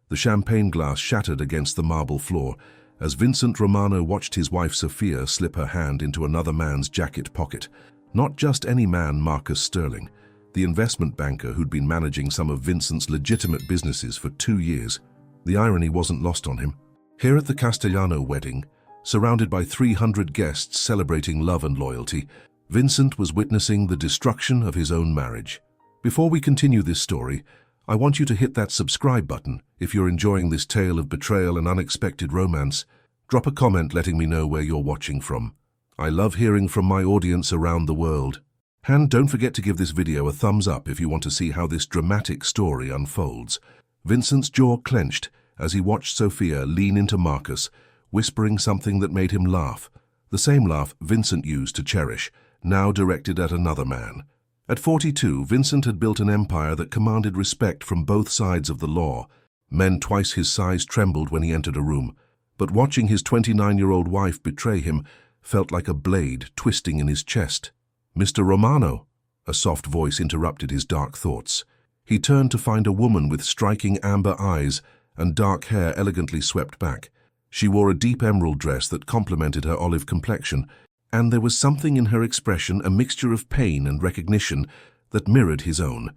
The champagne glass shattered against the marble floor as Vincent Romano watched his wife Sophia slip her hand into another man's jacket pocket. Not just any man, Marcus Sterling, the investment banker who'd been managing some of Vincent's legitimate businesses for 2 years. The irony wasn't lost on him. Here at the Castellano wedding, surrounded by 300 guests celebrating love and loyalty, Vincent was witnessing the destruction of his own marriage. Before we continue this story, I want you to hit that subscribe button if you're enjoying this tale of betrayal and unexpected romance. Drop a comment letting me know where you're watching from. I love hearing from my audience around the world. And don't forget to give this video a thumbs up if you want to see how this dramatic story unfolds. Vincent's jaw clenched as he watched Sophia lean into Marcus, whispering something that made him laugh. The same laugh Vincent used to cherish, now directed at another man. At 42, Vincent had built an empire that commanded respect from both sides of the law. Men twice his size trembled when he entered a room, but watching his 29-year-old wife betray him felt like a blade twisting in his chest. "Mr. Romano," a soft voice interrupted his dark thoughts. He turned to find a woman with striking amber eyes and dark hair elegantly swept back. She wore a deep emerald dress that complemented her olive complexion, and there was something in her expression, a mixture of pain and recognition, that mirrored his own.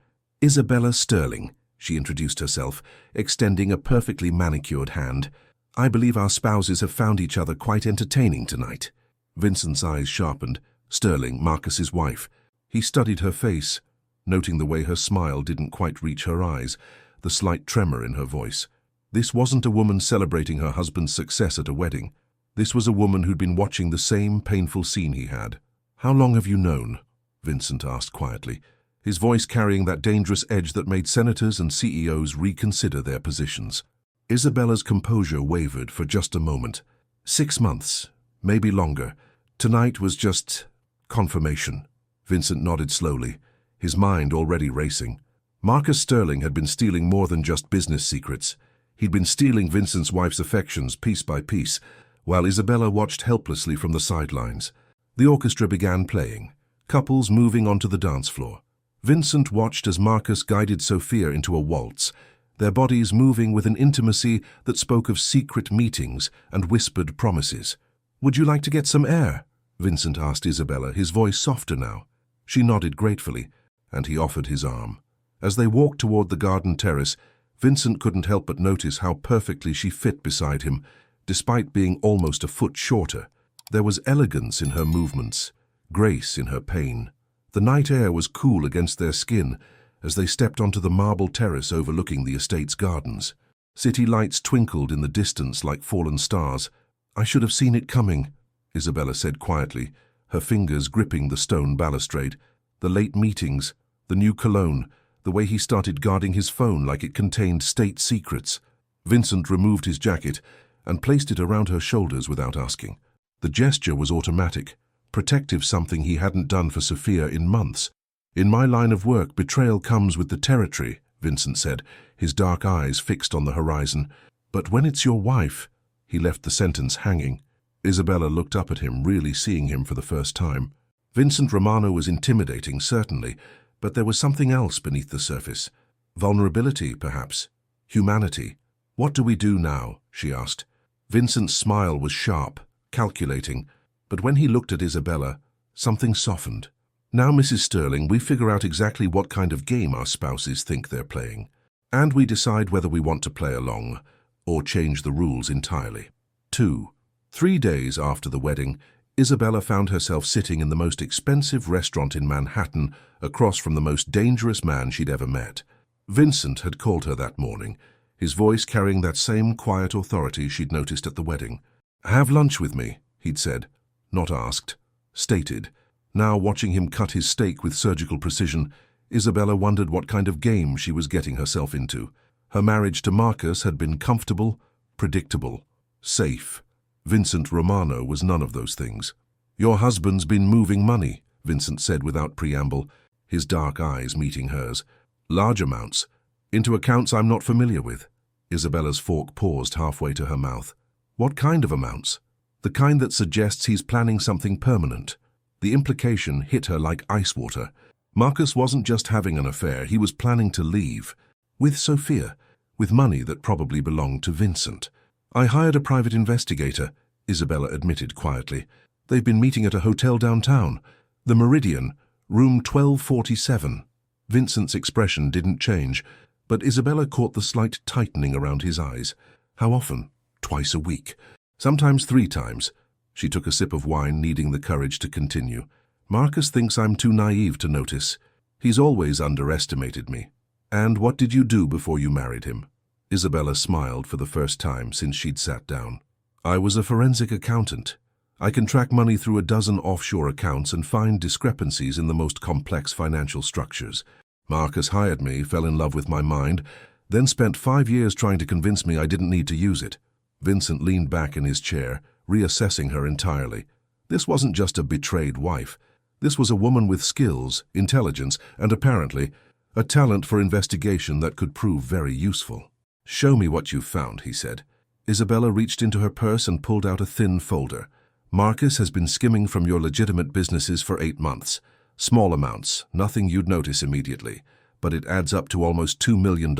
"Isabella Sterling," she introduced herself, extending a perfectly manicured hand. "I believe our spouses have found each other quite entertaining tonight." Vincent's eyes sharpened. Sterling, Marcus's wife. He studied her face, noting the way her smile didn't quite reach her eyes, the slight tremor in her voice. This wasn't a woman celebrating her husband's success at a wedding. This was a woman who'd been watching the same painful scene he had. "How long have you known?" Vincent asked quietly, his voice carrying that dangerous edge that made senators and CEOs reconsider their positions. Isabella's composure wavered for just a moment. 6 months, maybe longer. Tonight was just confirmation. Vincent nodded slowly, his mind already racing. Marcus Sterling had been stealing more than just business secrets. He'd been stealing Vincent's wife's affections piece by piece, while Isabella watched helplessly from the sidelines. The orchestra began playing, couples moving onto the dance floor. Vincent watched as Marcus guided Sophia into a waltz, their bodies moving with an intimacy that spoke of secret meetings and whispered promises. "Would you like to get some air?" Vincent asked Isabella, his voice softer now. She nodded gratefully, and he offered his arm. As they walked toward the garden terrace, Vincent couldn't help but notice how perfectly she fit beside him, despite being almost a foot shorter. There was elegance in her movements, grace in her pain. The night air was cool against their skin as they stepped onto the marble terrace overlooking the estate's gardens. City lights twinkled in the distance like fallen stars. "I should have seen it coming," Isabella said quietly, her fingers gripping the stone balustrade. The late meetings, the new cologne, the way he started guarding his phone like it contained state secrets. Vincent removed his jacket and placed it around her shoulders without asking. The gesture was automatic, protective, something he hadn't done for Sophia in months. "In my line of work, betrayal comes with the territory," Vincent said, his dark eyes fixed on the horizon. "But when it's your wife—" He left the sentence hanging. Isabella looked up at him, really seeing him for the first time. Vincent Romano was intimidating, certainly, but there was something else beneath the surface. Vulnerability, perhaps. Humanity. "What do we do now?" she asked. Vincent's smile was sharp, calculating, but when he looked at Isabella, something softened. "Now, Mrs. Sterling, we figure out exactly what kind of game our spouses think they're playing, and we decide whether we want to play along or change the rules entirely." 2. 3 days after the wedding, Isabella found herself sitting in the most expensive restaurant in Manhattan, across from the most dangerous man she'd ever met. Vincent had called her that morning, his voice carrying that same quiet authority she'd noticed at the wedding. "Have lunch with me," he'd said, not asked, stated. Now, watching him cut his steak with surgical precision, Isabella wondered what kind of game she was getting herself into. Her marriage to Marcus had been comfortable, predictable, safe. Vincent Romano was none of those things. "Your husband's been moving money," Vincent said without preamble, his dark eyes meeting hers. "Large amounts. Into accounts I'm not familiar with." Isabella's fork paused halfway to her mouth. "What kind of amounts?" "The kind that suggests he's planning something permanent." The implication hit her like ice water. Marcus wasn't just having an affair, he was planning to leave. With Sophia, with money that probably belonged to Vincent. I hired a private investigator, Isabella admitted quietly. They've been meeting at a hotel downtown, the Meridian, room 1247. Vincent's expression didn't change, but Isabella caught the slight tightening around his eyes. How often? Twice a week. Sometimes 3 times. She took a sip of wine, needing the courage to continue. Marcus thinks I'm too naive to notice. He's always underestimated me. And what did you do before you married him? Isabella smiled for the first time since she'd sat down. I was a forensic accountant. I can track money through a dozen offshore accounts and find discrepancies in the most complex financial structures. Marcus hired me, fell in love with my mind, then spent 5 years trying to convince me I didn't need to use it. Vincent leaned back in his chair, reassessing her entirely. This wasn't just a betrayed wife. This was a woman with skills, intelligence, and apparently, a talent for investigation that could prove very useful. Show me what you've found, he said. Isabella reached into her purse and pulled out a thin folder. Marcus has been skimming from your legitimate businesses for 8 months. Small amounts, nothing you'd notice immediately, but it adds up to almost $2 million.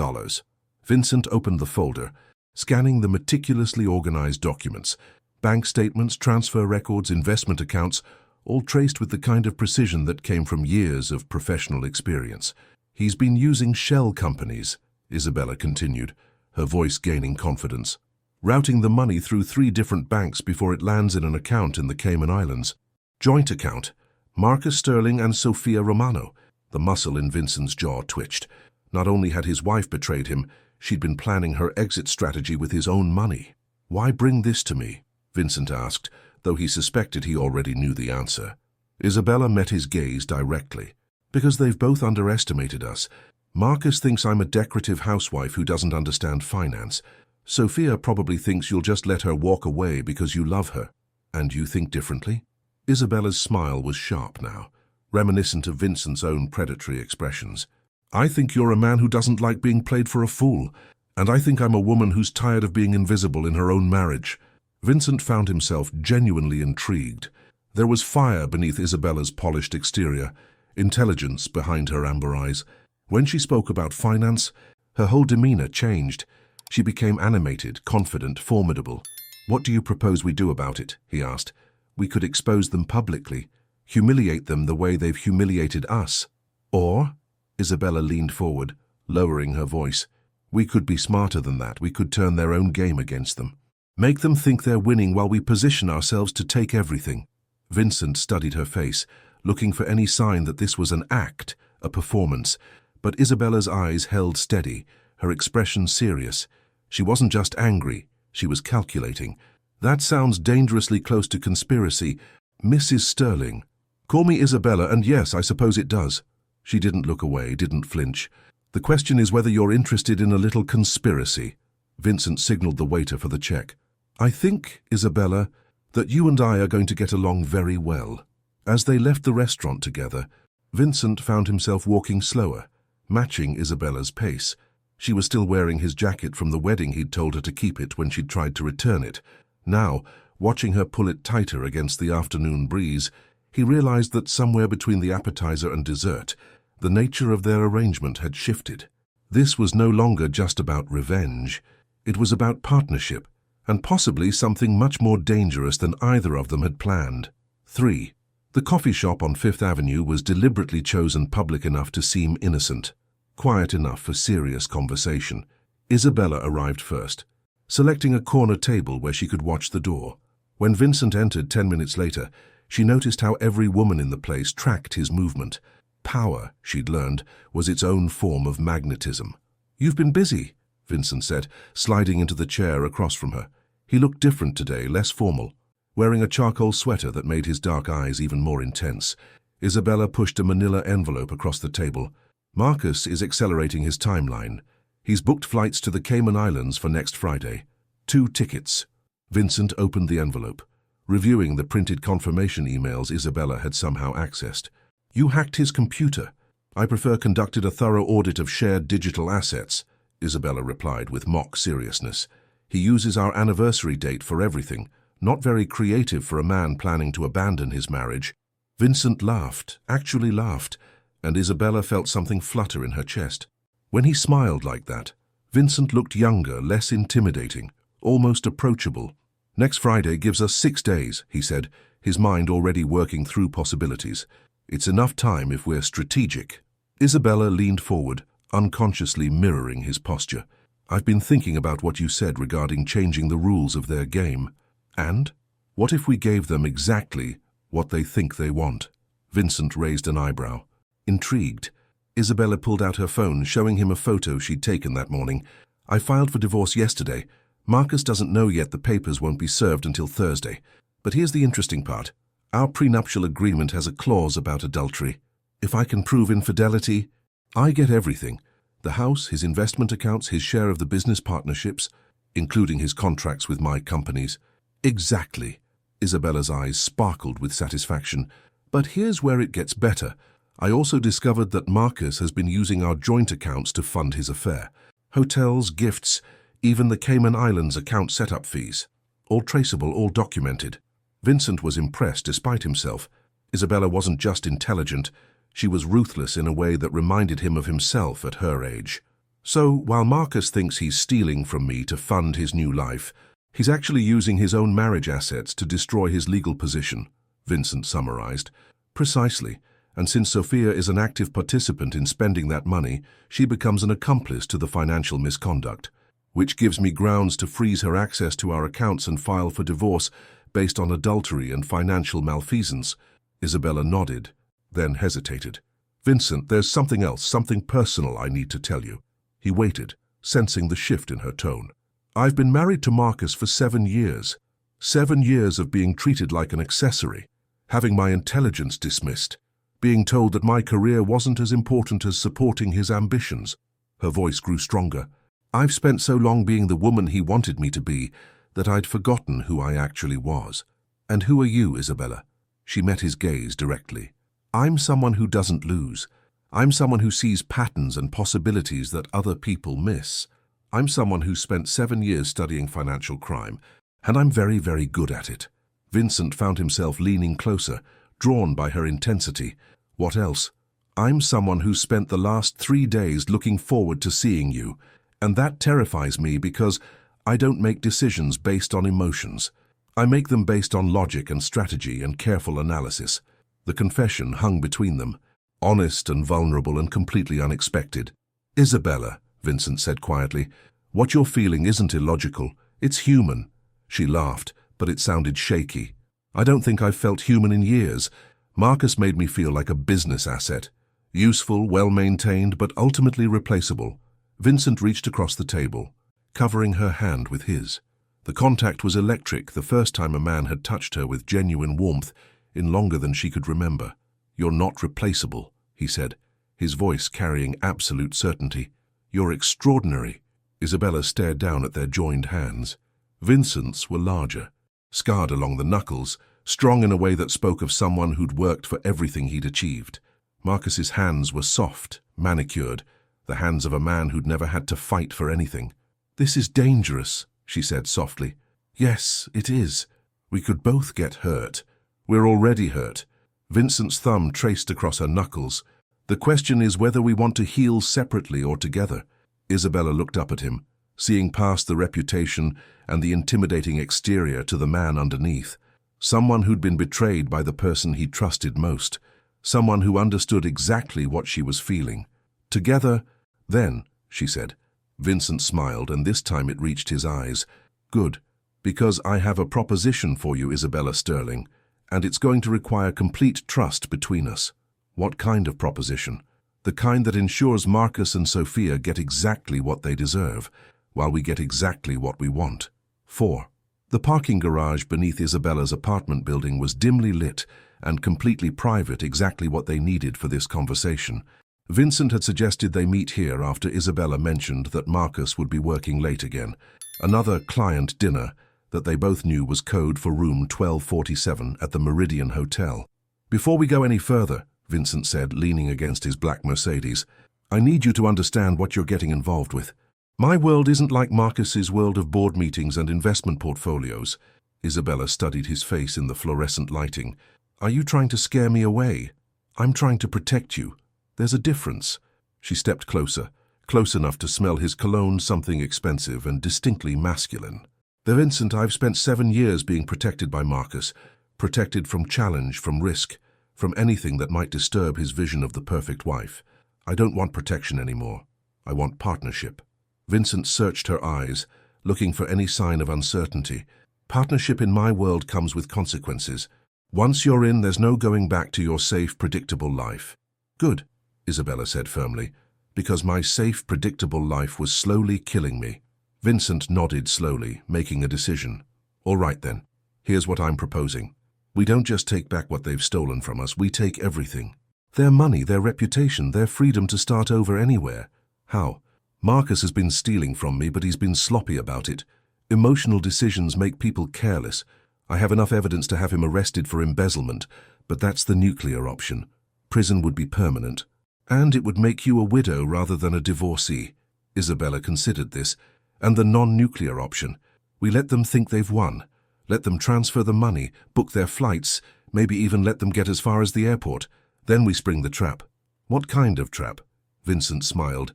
Vincent opened the folder, scanning the meticulously organized documents. Bank statements, transfer records, investment accounts, all traced with the kind of precision that came from years of professional experience. He's been using shell companies, Isabella continued, her voice gaining confidence, routing the money through 3 different banks before it lands in an account in the Cayman Islands. Joint account, Marcus Sterling and Sophia Romano. The muscle in Vincent's jaw twitched. Not only had his wife betrayed him, she'd been planning her exit strategy with his own money. Why bring this to me? Vincent asked, though he suspected he already knew the answer. Isabella met his gaze directly. Because they've both underestimated us. Marcus thinks I'm a decorative housewife who doesn't understand finance. Sophia probably thinks you'll just let her walk away because you love her. And you think differently? Isabella's smile was sharp now, reminiscent of Vincent's own predatory expressions. I think you're a man who doesn't like being played for a fool, and I think I'm a woman who's tired of being invisible in her own marriage. Vincent found himself genuinely intrigued. There was fire beneath Isabella's polished exterior, intelligence behind her amber eyes. When she spoke about finance, her whole demeanor changed. She became animated, confident, formidable. What do you propose we do about it? He asked. We could expose them publicly, humiliate them the way they've humiliated us. Or, Isabella leaned forward, lowering her voice, we could be smarter than that. We could turn their own game against them. Make them think they're winning while we position ourselves to take everything. Vincent studied her face, looking for any sign that this was an act, a performance. But Isabella's eyes held steady, her expression serious. She wasn't just angry, she was calculating. That sounds dangerously close to conspiracy. Mrs. Sterling. Call me Isabella, and yes, I suppose it does. She didn't look away, didn't flinch. The question is whether you're interested in a little conspiracy. Vincent signaled the waiter for the check. I think, Isabella, that you and I are going to get along very well. As they left the restaurant together, Vincent found himself walking slower, matching Isabella's pace. She was still wearing his jacket from the wedding he'd told her to keep it when she'd tried to return it. Now, watching her pull it tighter against the afternoon breeze, he realized that somewhere between the appetizer and dessert, the nature of their arrangement had shifted. This was no longer just about revenge. It was about partnership, and possibly something much more dangerous than either of them had planned. 3. The coffee shop on Fifth Avenue was deliberately chosen public enough to seem innocent, quiet enough for serious conversation. Isabella arrived first, selecting a corner table where she could watch the door. When Vincent entered 10 minutes later, she noticed how every woman in the place tracked his movement. Power, she'd learned, was its own form of magnetism. You've been busy, Vincent said, sliding into the chair across from her. He looked different today, less formal, wearing a charcoal sweater that made his dark eyes even more intense. Isabella pushed a manila envelope across the table. Marcus is accelerating his timeline. He's booked flights to the Cayman Islands for next Friday. 2 tickets. Vincent opened the envelope, reviewing the printed confirmation emails Isabella had somehow accessed. You hacked his computer. I prefer conducted a thorough audit of shared digital assets, Isabella replied with mock seriousness. He uses our anniversary date for everything. Not very creative for a man planning to abandon his marriage. Vincent laughed, actually laughed, and Isabella felt something flutter in her chest. When he smiled like that, Vincent looked younger, less intimidating, almost approachable. "Next Friday gives us 6 days," he said, his mind already working through possibilities. "It's enough time if we're strategic." Isabella leaned forward, unconsciously mirroring his posture. "I've been thinking about what you said regarding changing the rules of their game. And? What if we gave them exactly what they think they want?" Vincent raised an eyebrow. Intrigued, Isabella pulled out her phone, showing him a photo she'd taken that morning. "I filed for divorce yesterday. Marcus doesn't know yet the papers won't be served until Thursday. But here's the interesting part. Our prenuptial agreement has a clause about adultery. If I can prove infidelity, I get everything. The house, his investment accounts, his share of the business partnerships, including his contracts with my companies." "Exactly." Isabella's eyes sparkled with satisfaction. "But here's where it gets better. I also discovered that Marcus has been using our joint accounts to fund his affair. Hotels, gifts, even the Cayman Islands account setup fees. All traceable, all documented." Vincent was impressed despite himself. Isabella wasn't just intelligent, she was ruthless in a way that reminded him of himself at her age. "So, while Marcus thinks he's stealing from me to fund his new life, he's actually using his own marriage assets to destroy his legal position," Vincent summarized. "Precisely. And since Sophia is an active participant in spending that money, she becomes an accomplice to the financial misconduct, which gives me grounds to freeze her access to our accounts and file for divorce based on adultery and financial malfeasance." Isabella nodded, then hesitated. "Vincent, there's something else, something personal I need to tell you." He waited, sensing the shift in her tone. "I've been married to Marcus for 7 years. 7 years of being treated like an accessory, having my intelligence dismissed, being told that my career wasn't as important as supporting his ambitions." Her voice grew stronger. "I've spent so long being the woman he wanted me to be that I'd forgotten who I actually was." "And who are you, Isabella?" She met his gaze directly. "I'm someone who doesn't lose. I'm someone who sees patterns and possibilities that other people miss. I'm someone who spent 7 years studying financial crime, and I'm very, very good at it." Vincent found himself leaning closer, drawn by her intensity. "What else?" "I'm someone who spent the last 3 days looking forward to seeing you, and that terrifies me because I don't make decisions based on emotions. I make them based on logic and strategy and careful analysis." The confession hung between them, honest and vulnerable and completely unexpected. "Isabella," Vincent said quietly, "what you're feeling isn't illogical, it's human." She laughed, but it sounded shaky. "I don't think I've felt human in years. Marcus made me feel like a business asset. Useful, well-maintained, but ultimately replaceable." Vincent reached across the table, covering her hand with his. The contact was electric, the first time a man had touched her with genuine warmth in longer than she could remember. "You're not replaceable," he said, his voice carrying absolute certainty. "You're extraordinary." Isabella stared down at their joined hands. Vincent's were larger, scarred along the knuckles, strong in a way that spoke of someone who'd worked for everything he'd achieved. Marcus's hands were soft, manicured, the hands of a man who'd never had to fight for anything. "This is dangerous," she said softly. "Yes, it is. We could both get hurt. We're already hurt." Vincent's thumb traced across her knuckles. "The question is whether we want to heal separately or together." Isabella looked up at him, seeing past the reputation and the intimidating exterior to the man underneath. Someone who'd been betrayed by the person he trusted most. Someone who understood exactly what she was feeling. "Together, then," she said. Vincent smiled, and this time it reached his eyes. "Good, because I have a proposition for you, Isabella Sterling, and it's going to require complete trust between us." "What kind of proposition?" "The kind that ensures Marcus and Sophia get exactly what they deserve, while we get exactly what we want." 4. The parking garage beneath Isabella's apartment building was dimly lit and completely private, exactly what they needed for this conversation. Vincent had suggested they meet here after Isabella mentioned that Marcus would be working late again. Another client dinner that they both knew was code for room 1247 at the Meridian Hotel. "Before we go any further," Vincent said, leaning against his black Mercedes, "I need you to understand what you're getting involved with. My world isn't like Marcus's world of board meetings and investment portfolios." Isabella studied his face in the fluorescent lighting. "Are you trying to scare me away? I'm trying to protect you. There's a difference." She stepped closer, close enough to smell his cologne, something expensive and distinctly masculine. Vincent, I've spent 7 years being protected by Marcus, protected from challenge, from risk, from anything that might disturb his vision of the perfect wife. I don't want protection anymore. I want partnership. Vincent searched her eyes, looking for any sign of uncertainty. Partnership in my world comes with consequences. Once you're in, there's no going back to your safe, predictable life. Good, Isabella said firmly, because my safe, predictable life was slowly killing me. Vincent nodded slowly, making a decision. All right then, here's what I'm proposing. We don't just take back what they've stolen from us, we take everything. Their money, their reputation, their freedom to start over anywhere. How? Marcus has been stealing from me, but he's been sloppy about it. Emotional decisions make people careless. I have enough evidence to have him arrested for embezzlement, but that's the nuclear option. Prison would be permanent. And it would make you a widow rather than a divorcee. Isabella considered this. And the non-nuclear option. We let them think they've won. Let them transfer the money, book their flights, maybe even let them get as far as the airport. Then we spring the trap. What kind of trap? Vincent smiled.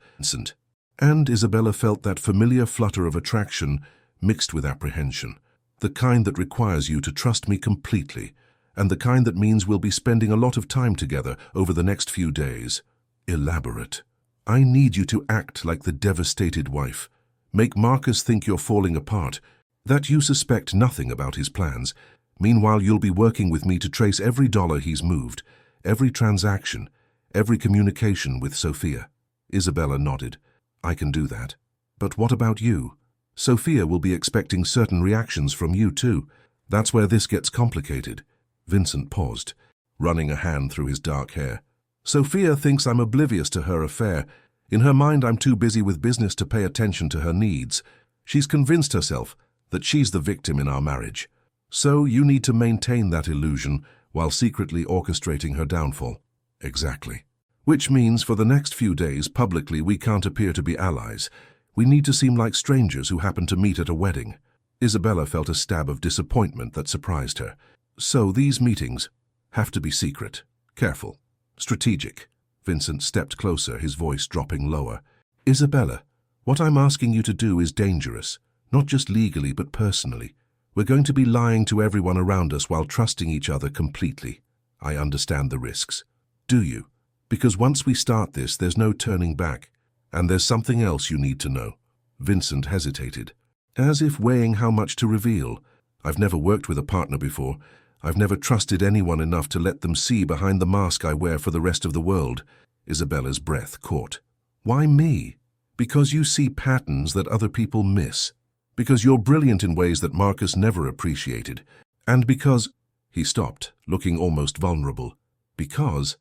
And Isabella felt that familiar flutter of attraction mixed with apprehension. The kind that requires you to trust me completely, and the kind that means we'll be spending a lot of time together over the next few days. Elaborate. I need you to act like the devastated wife. Make Marcus think you're falling apart, that you suspect nothing about his plans. Meanwhile, you'll be working with me to trace every dollar he's moved, every transaction, every communication with Sophia. Isabella nodded. I can do that. But what about you? Sophia will be expecting certain reactions from you too. That's where this gets complicated. Vincent paused, running a hand through his dark hair. Sophia thinks I'm oblivious to her affair. In her mind, I'm too busy with business to pay attention to her needs. She's convinced herself that she's the victim in our marriage. So you need to maintain that illusion while secretly orchestrating her downfall. Exactly. Which means for the next few days, publicly, we can't appear to be allies. We need to seem like strangers who happen to meet at a wedding. Isabella felt a stab of disappointment that surprised her. So these meetings have to be secret, careful, strategic. Vincent stepped closer, his voice dropping lower. Isabella, what I'm asking you to do is dangerous, not just legally but personally. We're going to be lying to everyone around us while trusting each other completely. I understand the risks. Do you? Because once we start this, there's no turning back. And there's something else you need to know. Vincent hesitated, as if weighing how much to reveal. I've never worked with a partner before. I've never trusted anyone enough to let them see behind the mask I wear for the rest of the world. Isabella's breath caught. Why me? Because you see patterns that other people miss. Because you're brilliant in ways that Marcus never appreciated. And because... He stopped, looking almost vulnerable. Because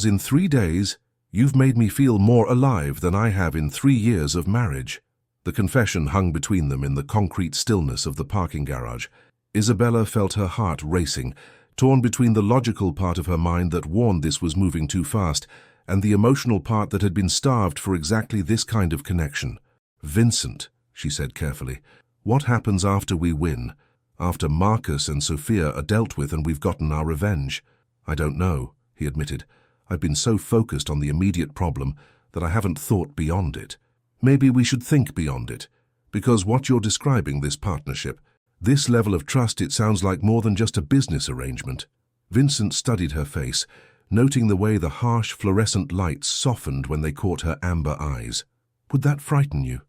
in 3 days, you've made me feel more alive than I have in 3 years of marriage. The confession hung between them in the concrete stillness of the parking garage. Isabella felt her heart racing, torn between the logical part of her mind that warned this was moving too fast, and the emotional part that had been starved for exactly this kind of connection. Vincent, she said carefully, what happens after we win? After Marcus and Sophia are dealt with and we've gotten our revenge? I don't know, he admitted. I've been so focused on the immediate problem that I haven't thought beyond it. Maybe we should think beyond it, because what you're describing, this partnership, this level of trust, it sounds like more than just a business arrangement. Vincent studied her face, noting the way the harsh fluorescent lights softened when they caught her amber eyes. Would that frighten you?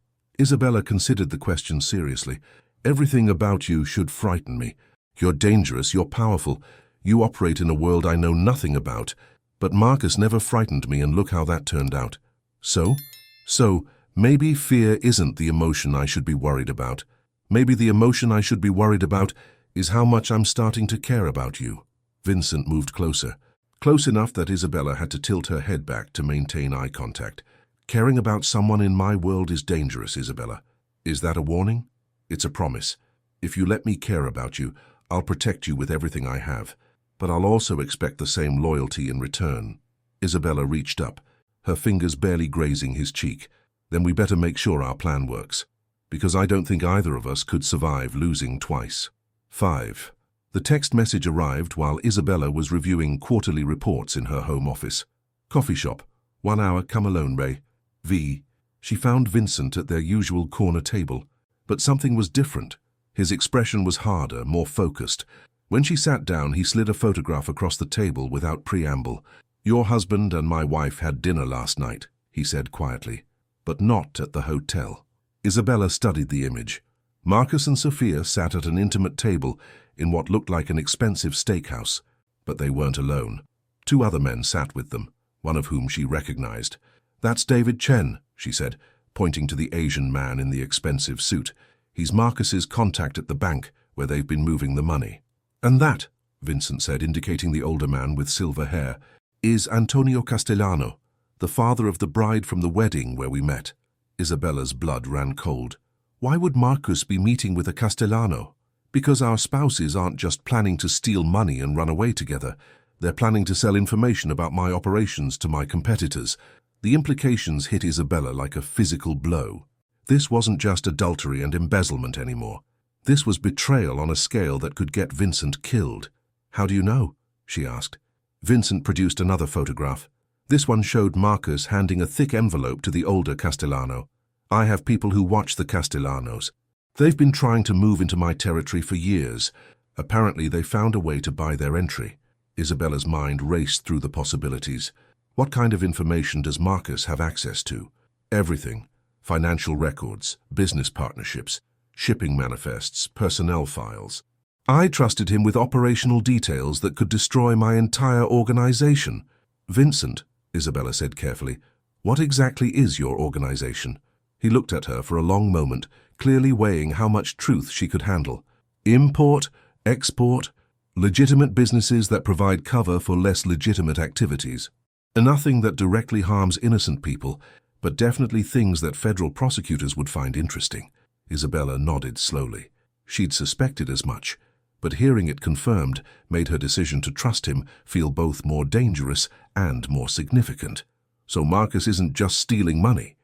Isabella considered the question seriously. Everything about you should frighten me. You're dangerous, you're powerful. You operate in a world I know nothing about. But Marcus never frightened me, and look how that turned out. So, maybe fear isn't the emotion I should be worried about. Maybe the emotion I should be worried about is how much I'm starting to care about you. Vincent moved closer, close enough that Isabella had to tilt her head back to maintain eye contact. Caring about someone in my world is dangerous, Isabella. Is that a warning? It's a promise. If you let me care about you, I'll protect you with everything I have. But I'll also expect the same loyalty in return. Isabella reached up, her fingers barely grazing his cheek. Then we better make sure our plan works, because I don't think either of us could survive losing twice. 5. The text message arrived while Isabella was reviewing quarterly reports in her home office. Coffee shop. 1 hour, come alone, Ray. V. She found Vincent at their usual corner table, but something was different. His expression was harder, more focused. When she sat down, he slid a photograph across the table without preamble. "Your husband and my wife had dinner last night," he said quietly, "but not at the hotel." Isabella studied the image. Marcus and Sophia sat at an intimate table in what looked like an expensive steakhouse, but they weren't alone. 2 other men sat with them, one of whom she recognized. "That's David Chen," she said, pointing to the Asian man in the expensive suit. "He's Marcus's contact at the bank where they've been moving the money." "And that," Vincent said, indicating the older man with silver hair, "is Antonio Castellano, the father of the bride from the wedding where we met." Isabella's blood ran cold. Why would Marcus be meeting with a Castellano? Because our spouses aren't just planning to steal money and run away together. They're planning to sell information about my operations to my competitors. The implications hit Isabella like a physical blow. This wasn't just adultery and embezzlement anymore. This was betrayal on a scale that could get Vincent killed. "How do you know?" she asked. Vincent produced another photograph. This one showed Marcus handing a thick envelope to the older Castellano. "I have people who watch the Castellanos. They've been trying to move into my territory for years. Apparently they found a way to buy their entry." Isabella's mind raced through the possibilities. What kind of information does Marcus have access to? Everything. Financial records, business partnerships, shipping manifests, personnel files. I trusted him with operational details that could destroy my entire organization. "Vincent," Isabella said carefully, "what exactly is your organization?" He looked at her for a long moment, clearly weighing how much truth she could handle. "Import, export, legitimate businesses that provide cover for less legitimate activities. Nothing that directly harms innocent people, but definitely things that federal prosecutors would find interesting." Isabella nodded slowly. She'd suspected as much, but hearing it confirmed made her decision to trust him feel both more dangerous and more significant. "So Marcus isn't just stealing money,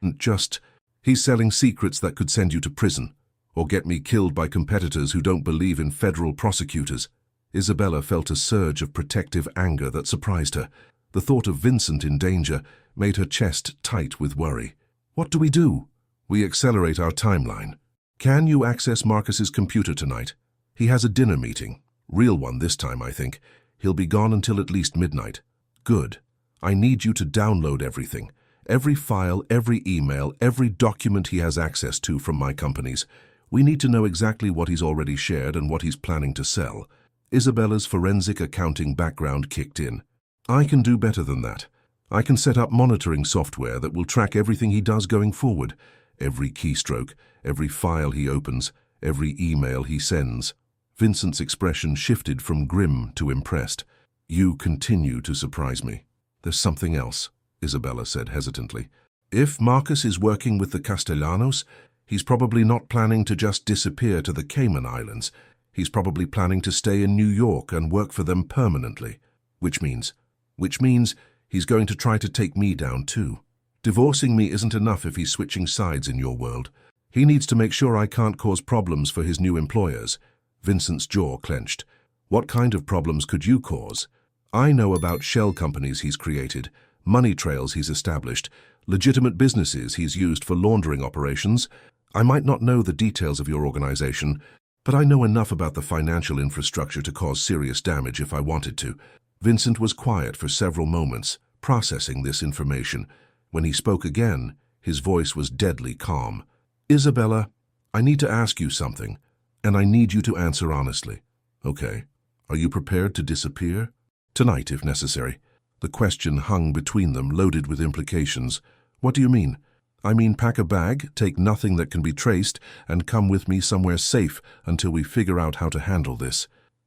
he's selling secrets that could send you to prison, or get me killed by competitors who don't believe in federal prosecutors." Isabella felt a surge of protective anger that surprised her. The thought of Vincent in danger made her chest tight with worry. "What do we do?" "We accelerate our timeline. Can you access Marcus's computer tonight? He has a dinner meeting. Real one this time, I think. He'll be gone until at least midnight." "Good. I need you to download everything. Every file, every email, every document he has access to from my companies. We need to know exactly what he's already shared and what he's planning to sell." Isabella's forensic accounting background kicked in. "I can do better than that. I can set up monitoring software that will track everything he does going forward. Every keystroke, every file he opens, every email he sends." Vincent's expression shifted from grim to impressed. "You continue to surprise me." "There's something else," Isabella said hesitantly. "If Marcus is working with the Castellanos, he's probably not planning to just disappear to the Cayman Islands. He's probably planning to stay in New York and work for them permanently. Which means he's going to try to take me down too. Divorcing me isn't enough if he's switching sides in your world. He needs to make sure I can't cause problems for his new employers." Vincent's jaw clenched. "What kind of problems could you cause?" "I know about shell companies he's created, money trails he's established, legitimate businesses he's used for laundering operations. I might not know the details of your organization, but I know enough about the financial infrastructure to cause serious damage if I wanted to." Vincent was quiet for several moments, processing this information. When he spoke again, his voice was deadly calm. "Isabella, I need to ask you something, and I need you to answer honestly." "Okay. Are you prepared to disappear?" "Tonight, if necessary." The question hung between them, loaded with implications. "What do you mean?" "I mean pack a bag, take nothing that can be traced, and come with me somewhere safe until we figure out how to handle this."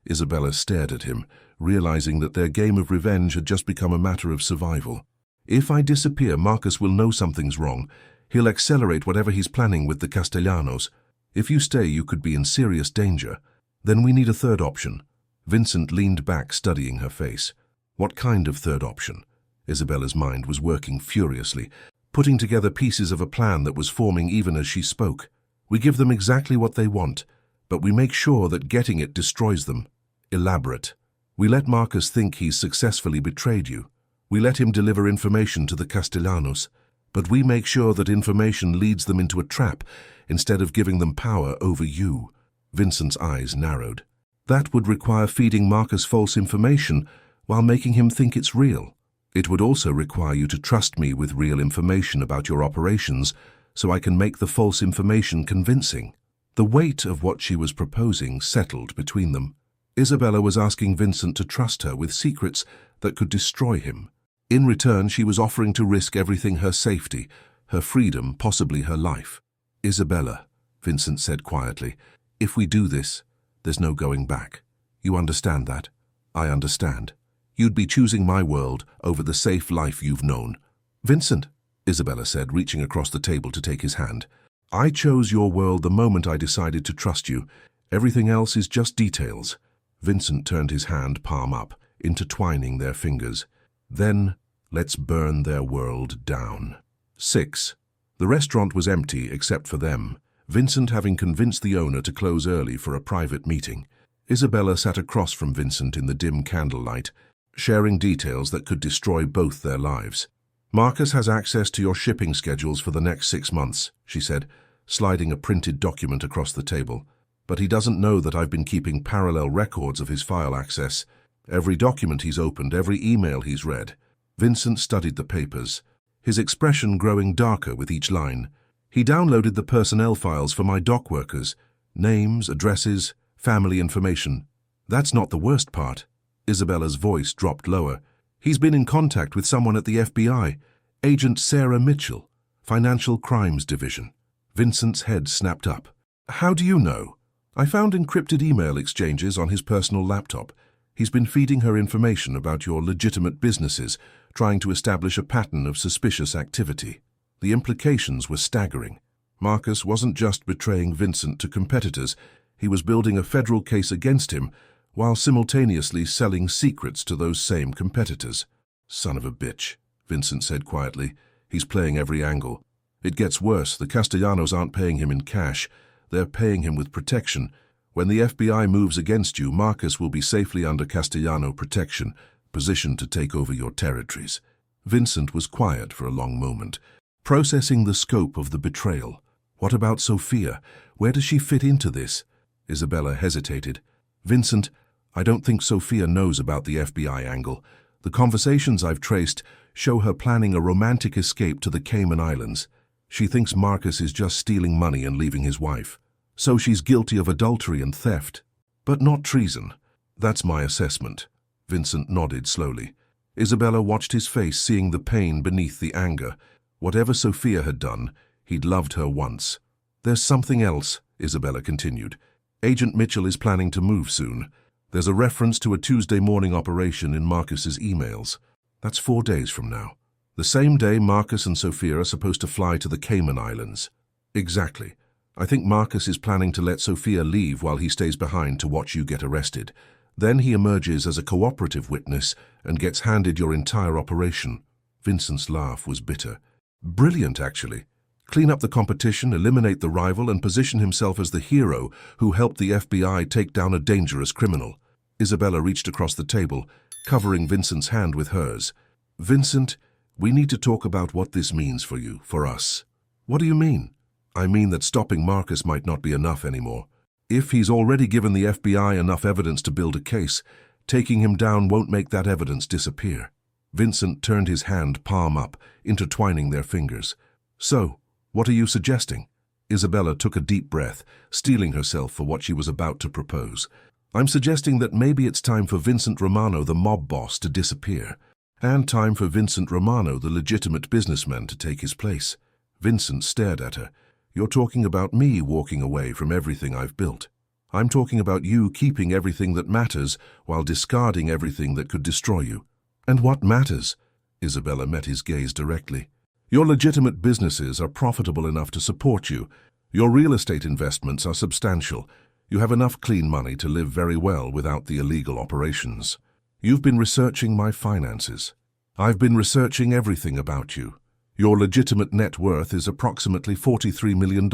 Isabella stared at him, realizing that their game of revenge had just become a matter of survival. "If I disappear, Marcus will know something's wrong. He'll accelerate whatever he's planning with the Castellanos. If you stay, you could be in serious danger. Then we need a third option." Vincent leaned back, studying her face. What kind of third option? Isabella's mind was working furiously, putting together pieces of a plan that was forming even as she spoke. "We give them exactly what they want, but we make sure that getting it destroys them. Elaborate. We let Marcus think he's successfully betrayed you. We let him deliver information to the Castellanos. But we make sure that information leads them into a trap instead of giving them power over you. Vincent's eyes narrowed. That would require feeding Marcus false information while making him think it's real. It would also require you to trust me with real information about your operations so I can make the false information convincing. The weight of what she was proposing settled between them. Isabella was asking Vincent to trust her with secrets that could destroy him. In return, she was offering to risk everything: her safety, her freedom, possibly her life. Isabella, Vincent said quietly, if we do this, there's no going back. You understand that? I understand. You'd be choosing my world over the safe life you've known. Vincent, Isabella said, reaching across the table to take his hand. I chose your world the moment I decided to trust you. Everything else is just details. Vincent turned his hand, palm up, intertwining their fingers. Then, let's burn their world down. 6. The restaurant was empty except for them, Vincent having convinced the owner to close early for a private meeting. Isabella sat across from Vincent in the dim candlelight, sharing details that could destroy both their lives. Marcus has access to your shipping schedules for the next 6 months, she said, sliding a printed document across the table. But he doesn't know that I've been keeping parallel records of his file access. Every document he's opened, every email he's read. Vincent studied the papers, his expression growing darker with each line. He downloaded the personnel files for my dock workers, names, addresses, family information. That's not the worst part. Isabella's voice dropped lower. He's been in contact with someone at the FBI, Agent Sarah Mitchell, Financial Crimes Division. Vincent's head snapped up. How do you know? I found encrypted email exchanges on his personal laptop. He's been feeding her information about your legitimate businesses, trying to establish a pattern of suspicious activity. The implications were staggering. Marcus wasn't just betraying Vincent to competitors, he was building a federal case against him, while simultaneously selling secrets to those same competitors. Son of a bitch, Vincent said quietly. He's playing every angle. It gets worse. The Castellanos aren't paying him in cash. They're paying him with protection. When the FBI moves against you, Marcus will be safely under Castellano protection, positioned to take over your territories. Vincent was quiet for a long moment, processing the scope of the betrayal. What about Sophia? Where does she fit into this? Isabella hesitated. Vincent, I don't think Sophia knows about the FBI angle. The conversations I've traced show her planning a romantic escape to the Cayman Islands. She thinks Marcus is just stealing money and leaving his wife. So she's guilty of adultery and theft. But not treason. That's my assessment. Vincent nodded slowly. Isabella watched his face, seeing the pain beneath the anger. Whatever Sophia had done, he'd loved her once. There's something else, Isabella continued. Agent Mitchell is planning to move soon. There's a reference to a Tuesday morning operation in Marcus's emails. That's 4 days from now. The same day Marcus and Sophia are supposed to fly to the Cayman Islands. Exactly. I think Marcus is planning to let Sophia leave while he stays behind to watch you get arrested. Then he emerges as a cooperative witness and gets handed your entire operation. Vincent's laugh was bitter. Brilliant, actually. Clean up the competition, eliminate the rival, and position himself as the hero who helped the FBI take down a dangerous criminal. Isabella reached across the table, covering Vincent's hand with hers. Vincent, we need to talk about what this means for you, for us. What do you mean? I mean that stopping Marcus might not be enough anymore. If he's already given the FBI enough evidence to build a case, taking him down won't make that evidence disappear. Vincent turned his hand, palm up, intertwining their fingers. So, what are you suggesting? Isabella took a deep breath, steeling herself for what she was about to propose. I'm suggesting that maybe it's time for Vincent Romano, the mob boss, to disappear, and time for Vincent Romano, the legitimate businessman, to take his place. Vincent stared at her. You're talking about me walking away from everything I've built. I'm talking about you keeping everything that matters while discarding everything that could destroy you. And what matters? Isabella met his gaze directly. Your legitimate businesses are profitable enough to support you. Your real estate investments are substantial. You have enough clean money to live very well without the illegal operations. You've been researching my finances. I've been researching everything about you. Your legitimate net worth is approximately $43 million.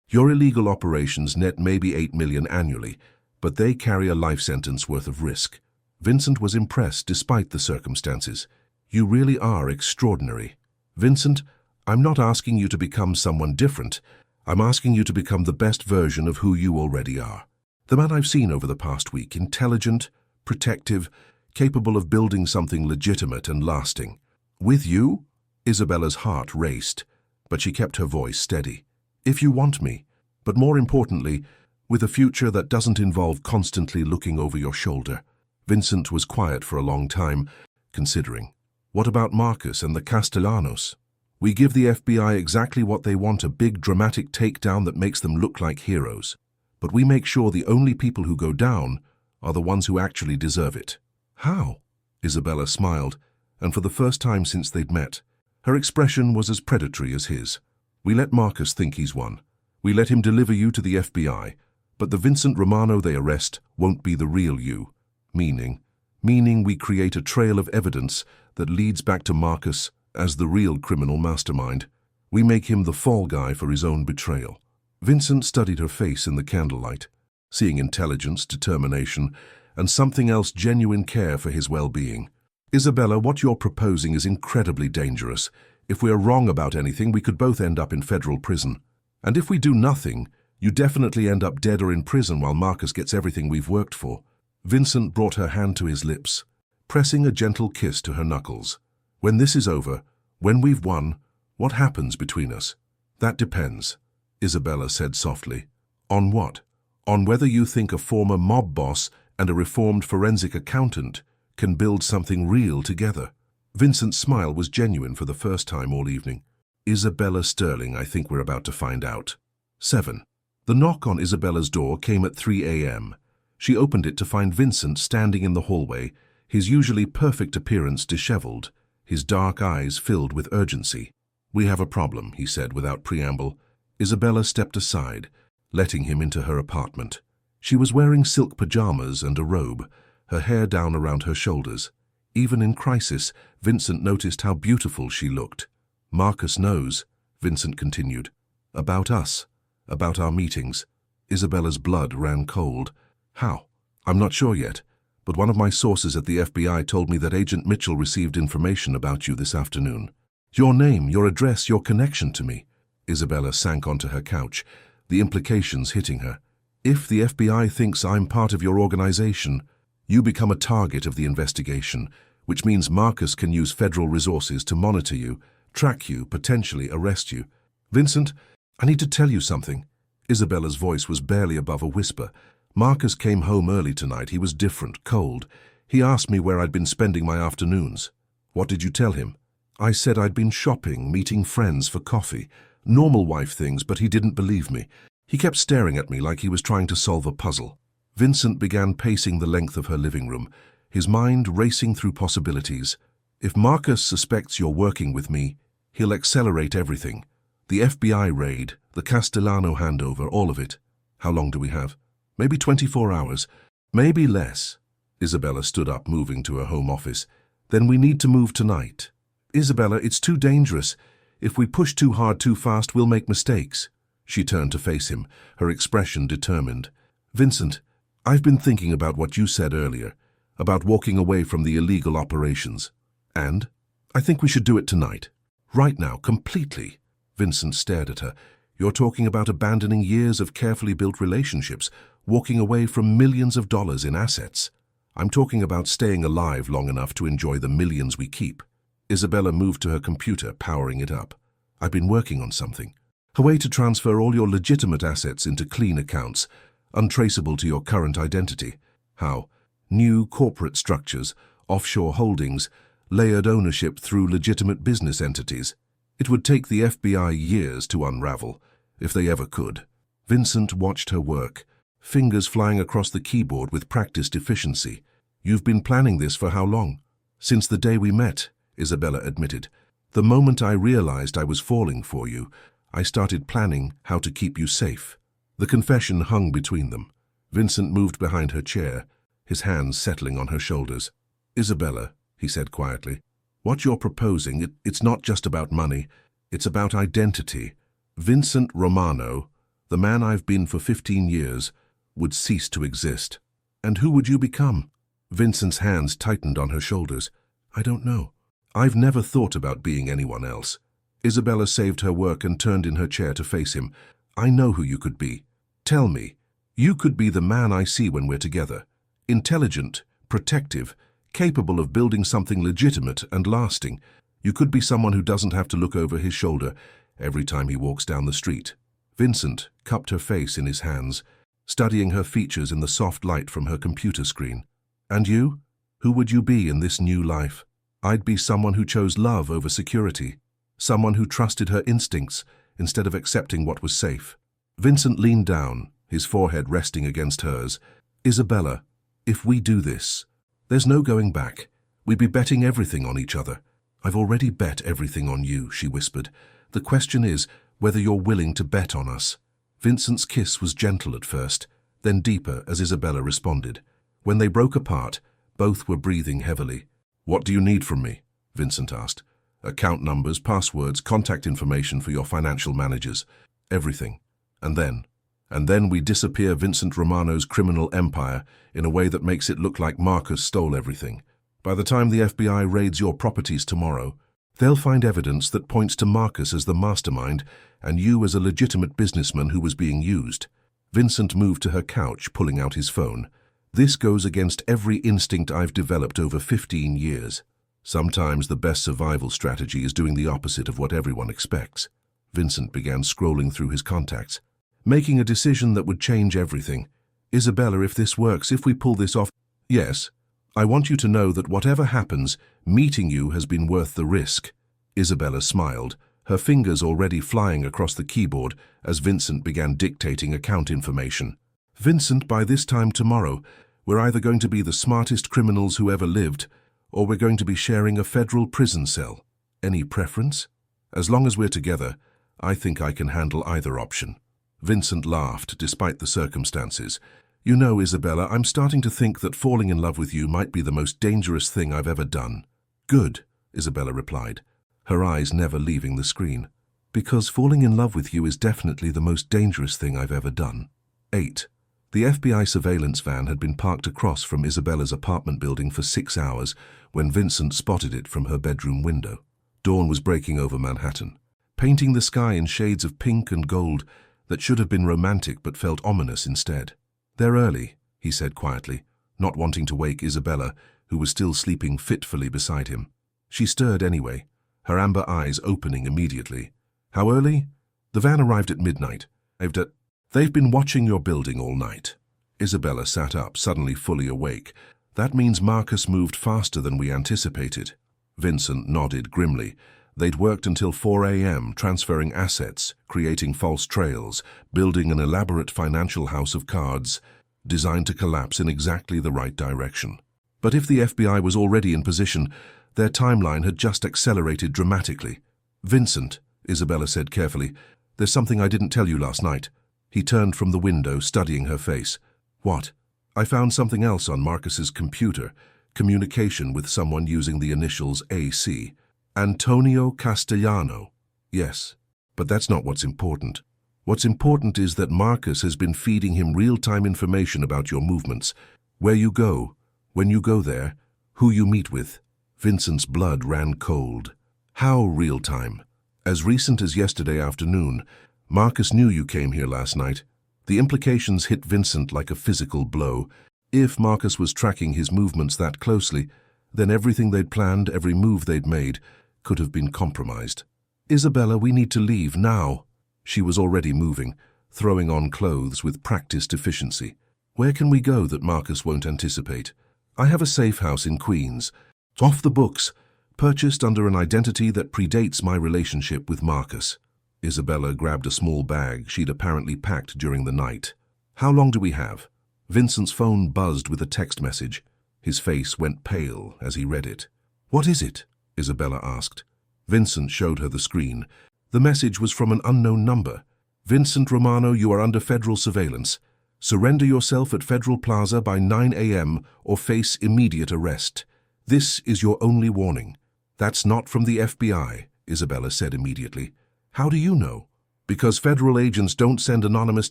Your illegal operations net maybe $8 million annually, but they carry a life sentence worth of risk. Vincent was impressed despite the circumstances. You really are extraordinary. Vincent, I'm not asking you to become someone different. I'm asking you to become the best version of who you already are. The man I've seen over the past week, intelligent, protective, capable of building something legitimate and lasting. With you? Isabella's heart raced, but she kept her voice steady. If you want me, but more importantly, with a future that doesn't involve constantly looking over your shoulder. Vincent was quiet for a long time, considering. What about Marcus and the Castellanos? We give the FBI exactly what they want, a big dramatic takedown that makes them look like heroes. But we make sure the only people who go down are the ones who actually deserve it. How? Isabella smiled, and for the first time since they'd met, her expression was as predatory as his. We let Marcus think he's won. We let him deliver you to the FBI, but the Vincent Romano they arrest won't be the real you. Meaning we create a trail of evidence that leads back to Marcus as the real criminal mastermind. We make him the fall guy for his own betrayal. Vincent studied her face in the candlelight, seeing intelligence, determination, and something else, genuine care for his well-being. Isabella, what you're proposing is incredibly dangerous. If we're wrong about anything, we could both end up in federal prison. And if we do nothing, you definitely end up dead or in prison while Marcus gets everything we've worked for. Vincent brought her hand to his lips, pressing a gentle kiss to her knuckles. When this is over, when we've won, what happens between us? That depends, Isabella said softly. On what? On whether you think a former mob boss and a reformed forensic accountant can build something real together. Vincent's smile was genuine for the first time all evening. Isabella Sterling, I think we're about to find out. 7. The knock on Isabella's door came at 3 a.m. She opened it to find Vincent standing in the hallway, his usually perfect appearance disheveled, his dark eyes filled with urgency. We have a problem, he said without preamble. Isabella stepped aside, letting him into her apartment. She was wearing silk pajamas and a robe, her hair down around her shoulders. Even in crisis, Vincent noticed how beautiful she looked. Marcus knows, Vincent continued, about us, about our meetings. Isabella's blood ran cold. How? I'm not sure yet, but one of my sources at the FBI told me that Agent Mitchell received information about you this afternoon. Your name, your address, your connection to me. Isabella sank onto her couch, the implications hitting her. If the FBI thinks I'm part of your organization, you become a target of the investigation, which means Marcus can use federal resources to monitor you, track you, potentially arrest you. Vincent, I need to tell you something. Isabella's voice was barely above a whisper. Marcus came home early tonight. He was different, cold. He asked me where I'd been spending my afternoons. What did you tell him? I said I'd been shopping, meeting friends for coffee. Normal wife things, but he didn't believe me. He kept staring at me like he was trying to solve a puzzle. Vincent began pacing the length of her living room, his mind racing through possibilities. If Marcus suspects you're working with me, he'll accelerate everything. The FBI raid, the Castellano handover, all of it. How long do we have? Maybe 24 hours. Maybe less. Isabella stood up, moving to her home office. Then we need to move tonight. Isabella, it's too dangerous. If we push too hard too fast, we'll make mistakes. She turned to face him, her expression determined. Vincent, I've been thinking about what you said earlier, about walking away from the illegal operations. And I think we should do it tonight. Right now, completely. Vincent stared at her. You're talking about abandoning years of carefully built relationships, walking away from millions of dollars in assets. I'm talking about staying alive long enough to enjoy the millions we keep. Isabella moved to her computer, powering it up. I've been working on something. A way to transfer all your legitimate assets into clean accounts, untraceable to your current identity. How? New corporate structures, offshore holdings, layered ownership through legitimate business entities. It would take the FBI years to unravel, if they ever could. Vincent watched her work, fingers flying across the keyboard with practiced efficiency. You've been planning this for how long? Since the day we met, Isabella admitted. The moment I realized I was falling for you, I started planning how to keep you safe. The confession hung between them. Vincent moved behind her chair, his hands settling on her shoulders. Isabella, he said quietly, what you're proposing, it's not just about money, it's about identity. Vincent Romano, the man I've been for 15 years, would cease to exist. And who would you become? Vincent's hands tightened on her shoulders. I don't know. I've never thought about being anyone else. Isabella saved her work and turned in her chair to face him. I know who you could be. Tell me. You could be the man I see when we're together. Intelligent, protective, capable of building something legitimate and lasting. You could be someone who doesn't have to look over his shoulder every time he walks down the street. Vincent cupped her face in his hands, studying her features in the soft light from her computer screen. And you? Who would you be in this new life? I'd be someone who chose love over security, someone who trusted her instincts instead of accepting what was safe. Vincent leaned down, his forehead resting against hers. Isabella, if we do this, there's no going back. We'd be betting everything on each other. I've already bet everything on you, she whispered. The question is whether you're willing to bet on us. Vincent's kiss was gentle at first, then deeper as Isabella responded. When they broke apart, both were breathing heavily. What do you need from me? Vincent asked. Account numbers, passwords, contact information for your financial managers. Everything. And then we disappear Vincent Romano's criminal empire in a way that makes it look like Marcus stole everything. By the time the FBI raids your properties tomorrow, they'll find evidence that points to Marcus as the mastermind and you as a legitimate businessman who was being used. Vincent moved to her couch, pulling out his phone. This goes against every instinct I've developed over 15 years. Sometimes the best survival strategy is doing the opposite of what everyone expects. Vincent began scrolling through his contacts, making a decision that would change everything. Isabella, if this works, if we pull this off, yes. I want you to know that whatever happens, meeting you has been worth the risk. Isabella smiled, her fingers already flying across the keyboard as Vincent began dictating account information. Vincent, by this time tomorrow, we're either going to be the smartest criminals who ever lived, or we're going to be sharing a federal prison cell. Any preference? As long as we're together, I think I can handle either option. Vincent laughed, despite the circumstances. You know, Isabella, I'm starting to think that falling in love with you might be the most dangerous thing I've ever done. Good, Isabella replied, her eyes never leaving the screen. Because falling in love with you is definitely the most dangerous thing I've ever done. 8. The FBI surveillance van had been parked across from Isabella's apartment building for 6 hours when Vincent spotted it from her bedroom window. Dawn was breaking over Manhattan, painting the sky in shades of pink and gold that should have been romantic but felt ominous instead. They're early, he said quietly, not wanting to wake Isabella, who was still sleeping fitfully beside him. She stirred anyway, her amber eyes opening immediately. How early? The van arrived at midnight. They've been watching your building all night. Isabella sat up, suddenly fully awake. That means Marcus moved faster than we anticipated. Vincent nodded grimly. They'd worked until 4 a.m., transferring assets, creating false trails, building an elaborate financial house of cards, designed to collapse in exactly the right direction. But if the FBI was already in position, their timeline had just accelerated dramatically. Vincent, Isabella said carefully, there's something I didn't tell you last night. He turned from the window, studying her face. What? I found something else on Marcus's computer, communication with someone using the initials AC. Antonio Castellano. Yes, but that's not what's important. What's important is that Marcus has been feeding him real-time information about your movements, where you go, when you go there, who you meet with. Vincent's blood ran cold. How real-time? As recent as yesterday afternoon, Marcus knew you came here last night. The implications hit Vincent like a physical blow. If Marcus was tracking his movements that closely, then everything they'd planned, every move they'd made, could have been compromised. Isabella, we need to leave now. She was already moving, throwing on clothes with practiced efficiency. Where can we go that Marcus won't anticipate? I have a safe house in Queens. It's off the books, purchased under an identity that predates my relationship with Marcus. Isabella grabbed a small bag she'd apparently packed during the night. How long do we have? Vincent's phone buzzed with a text message. His face went pale as he read it. What is it? Isabella asked. Vincent showed her the screen. The message was from an unknown number. Vincent Romano, you are under federal surveillance. Surrender yourself at Federal Plaza by 9 a.m. or face immediate arrest. This is your only warning. That's not from the FBI, Isabella said immediately. How do you know? Because federal agents don't send anonymous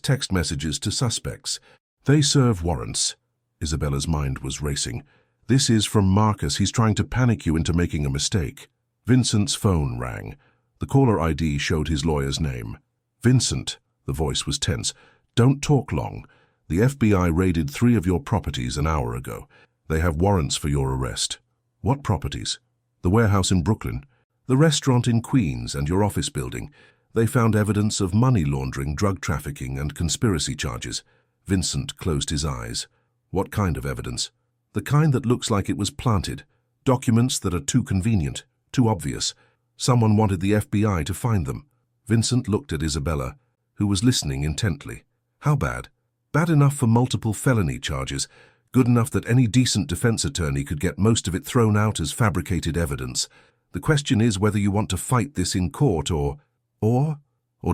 text messages to suspects. They serve warrants. Isabella's mind was racing. This is from Marcus. He's trying to panic you into making a mistake. Vincent's phone rang. The caller ID showed his lawyer's name. Vincent, the voice was tense. Don't talk long. The FBI raided 3 of your properties an hour ago. They have warrants for your arrest. What properties? The warehouse in Brooklyn, the restaurant in Queens, and your office building. They found evidence of money laundering, drug trafficking, and conspiracy charges. Vincent closed his eyes. What kind of evidence? The kind that looks like it was planted. Documents that are too convenient, too obvious. Someone wanted the FBI to find them. Vincent looked at Isabella, who was listening intently. How bad? Bad enough for multiple felony charges. Good enough that any decent defense attorney could get most of it thrown out as fabricated evidence. The question is whether you want to fight this in court or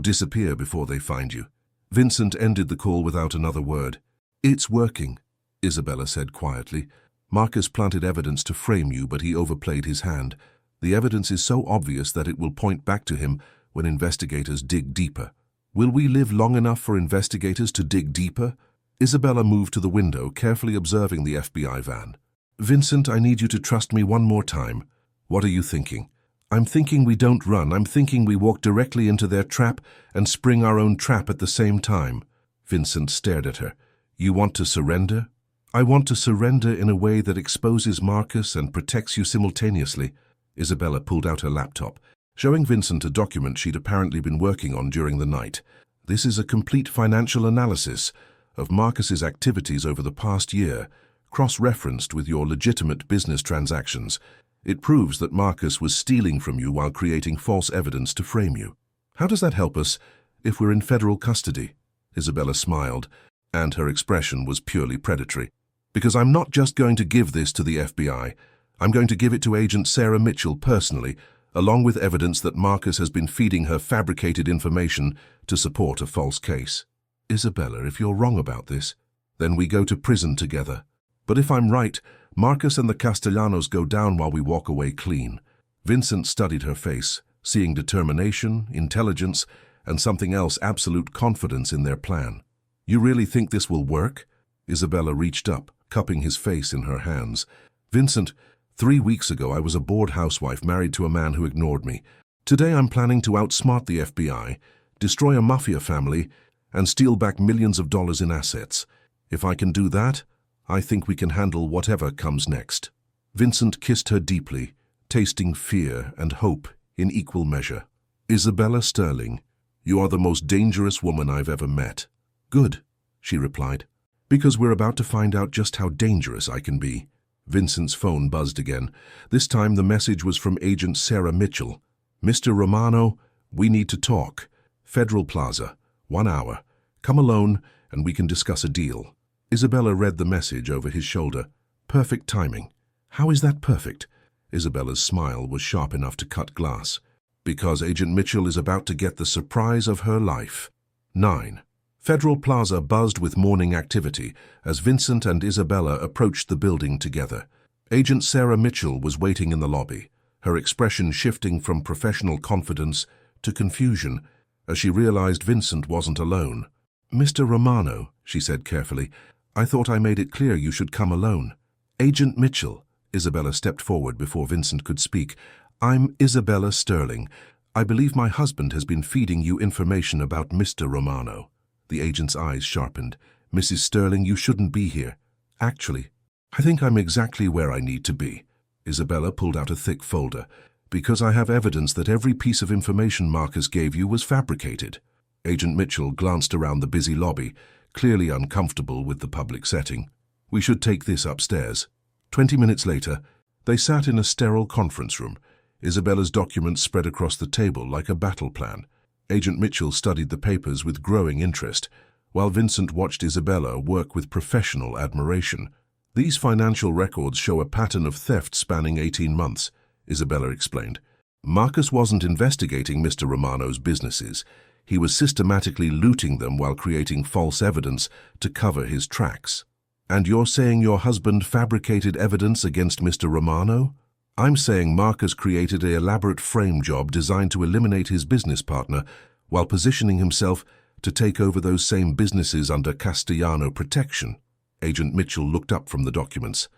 disappear before they find you. Vincent ended the call without another word. It's working, Isabella said quietly. Marcus planted evidence to frame you, but he overplayed his hand. The evidence is so obvious that it will point back to him when investigators dig deeper. Will we live long enough for investigators to dig deeper? Isabella moved to the window, carefully observing the FBI van. Vincent, I need you to trust me one more time. What are you thinking? I'm thinking we don't run. I'm thinking we walk directly into their trap and spring our own trap at the same time. Vincent stared at her. You want to surrender? I want to surrender in a way that exposes Marcus and protects you simultaneously. Isabella pulled out her laptop, showing Vincent a document she'd apparently been working on during the night. This is a complete financial analysis of Marcus's activities over the past year, cross-referenced with your legitimate business transactions. It proves that Marcus was stealing from you while creating false evidence to frame you. How does that help us if we're in federal custody? Isabella smiled, and her expression was purely predatory. Because I'm not just going to give this to the FBI. I'm going to give it to Agent Sarah Mitchell personally, along with evidence that Marcus has been feeding her fabricated information to support a false case. Isabella, if you're wrong about this, then we go to prison together. But if I'm right, Marcus and the Castellanos go down while we walk away clean. Vincent studied her face, seeing determination, intelligence, and something else, absolute confidence in their plan. You really think this will work? Isabella reached up, cupping his face in her hands. Vincent, 3 weeks ago I was a bored housewife married to a man who ignored me. Today I'm planning to outsmart the FBI, destroy a Mafia family, and steal back millions of dollars in assets. If I can do that, I think we can handle whatever comes next. Vincent kissed her deeply, tasting fear and hope in equal measure. Isabella Sterling, you are the most dangerous woman I've ever met. Good, she replied, because we're about to find out just how dangerous I can be. Vincent's phone buzzed again. This time the message was from Agent Sarah Mitchell. Mr. Romano, we need to talk. Federal Plaza, 1 hour. Come alone and we can discuss a deal. Isabella read the message over his shoulder. Perfect timing. How is that perfect? Isabella's smile was sharp enough to cut glass. Because Agent Mitchell is about to get the surprise of her life. 9. Federal Plaza buzzed with morning activity as Vincent and Isabella approached the building together. Agent Sarah Mitchell was waiting in the lobby, her expression shifting from professional confidence to confusion as she realized Vincent wasn't alone. Mr. Romano, she said carefully, I thought I made it clear you should come alone. Agent Mitchell, Isabella stepped forward before Vincent could speak. I'm Isabella Sterling. I believe my husband has been feeding you information about Mr. Romano. The agent's eyes sharpened. Mrs. Sterling, you shouldn't be here. Actually, I think I'm exactly where I need to be. Isabella pulled out a thick folder. Because I have evidence that every piece of information Marcus gave you was fabricated. Agent Mitchell glanced around the busy lobby, clearly uncomfortable with the public setting. We should take this upstairs. 20 minutes later, they sat in a sterile conference room. Isabella's documents spread across the table like a battle plan. Agent Mitchell studied the papers with growing interest, while Vincent watched Isabella work with professional admiration. These financial records show a pattern of theft spanning 18 months, Isabella explained. Marcus wasn't investigating Mr. Romano's businesses. He was systematically looting them while creating false evidence to cover his tracks. And you're saying your husband fabricated evidence against Mr. Romano? I'm saying Marcus created an elaborate frame job designed to eliminate his business partner while positioning himself to take over those same businesses under Castellano protection. Agent Mitchell looked up from the documents.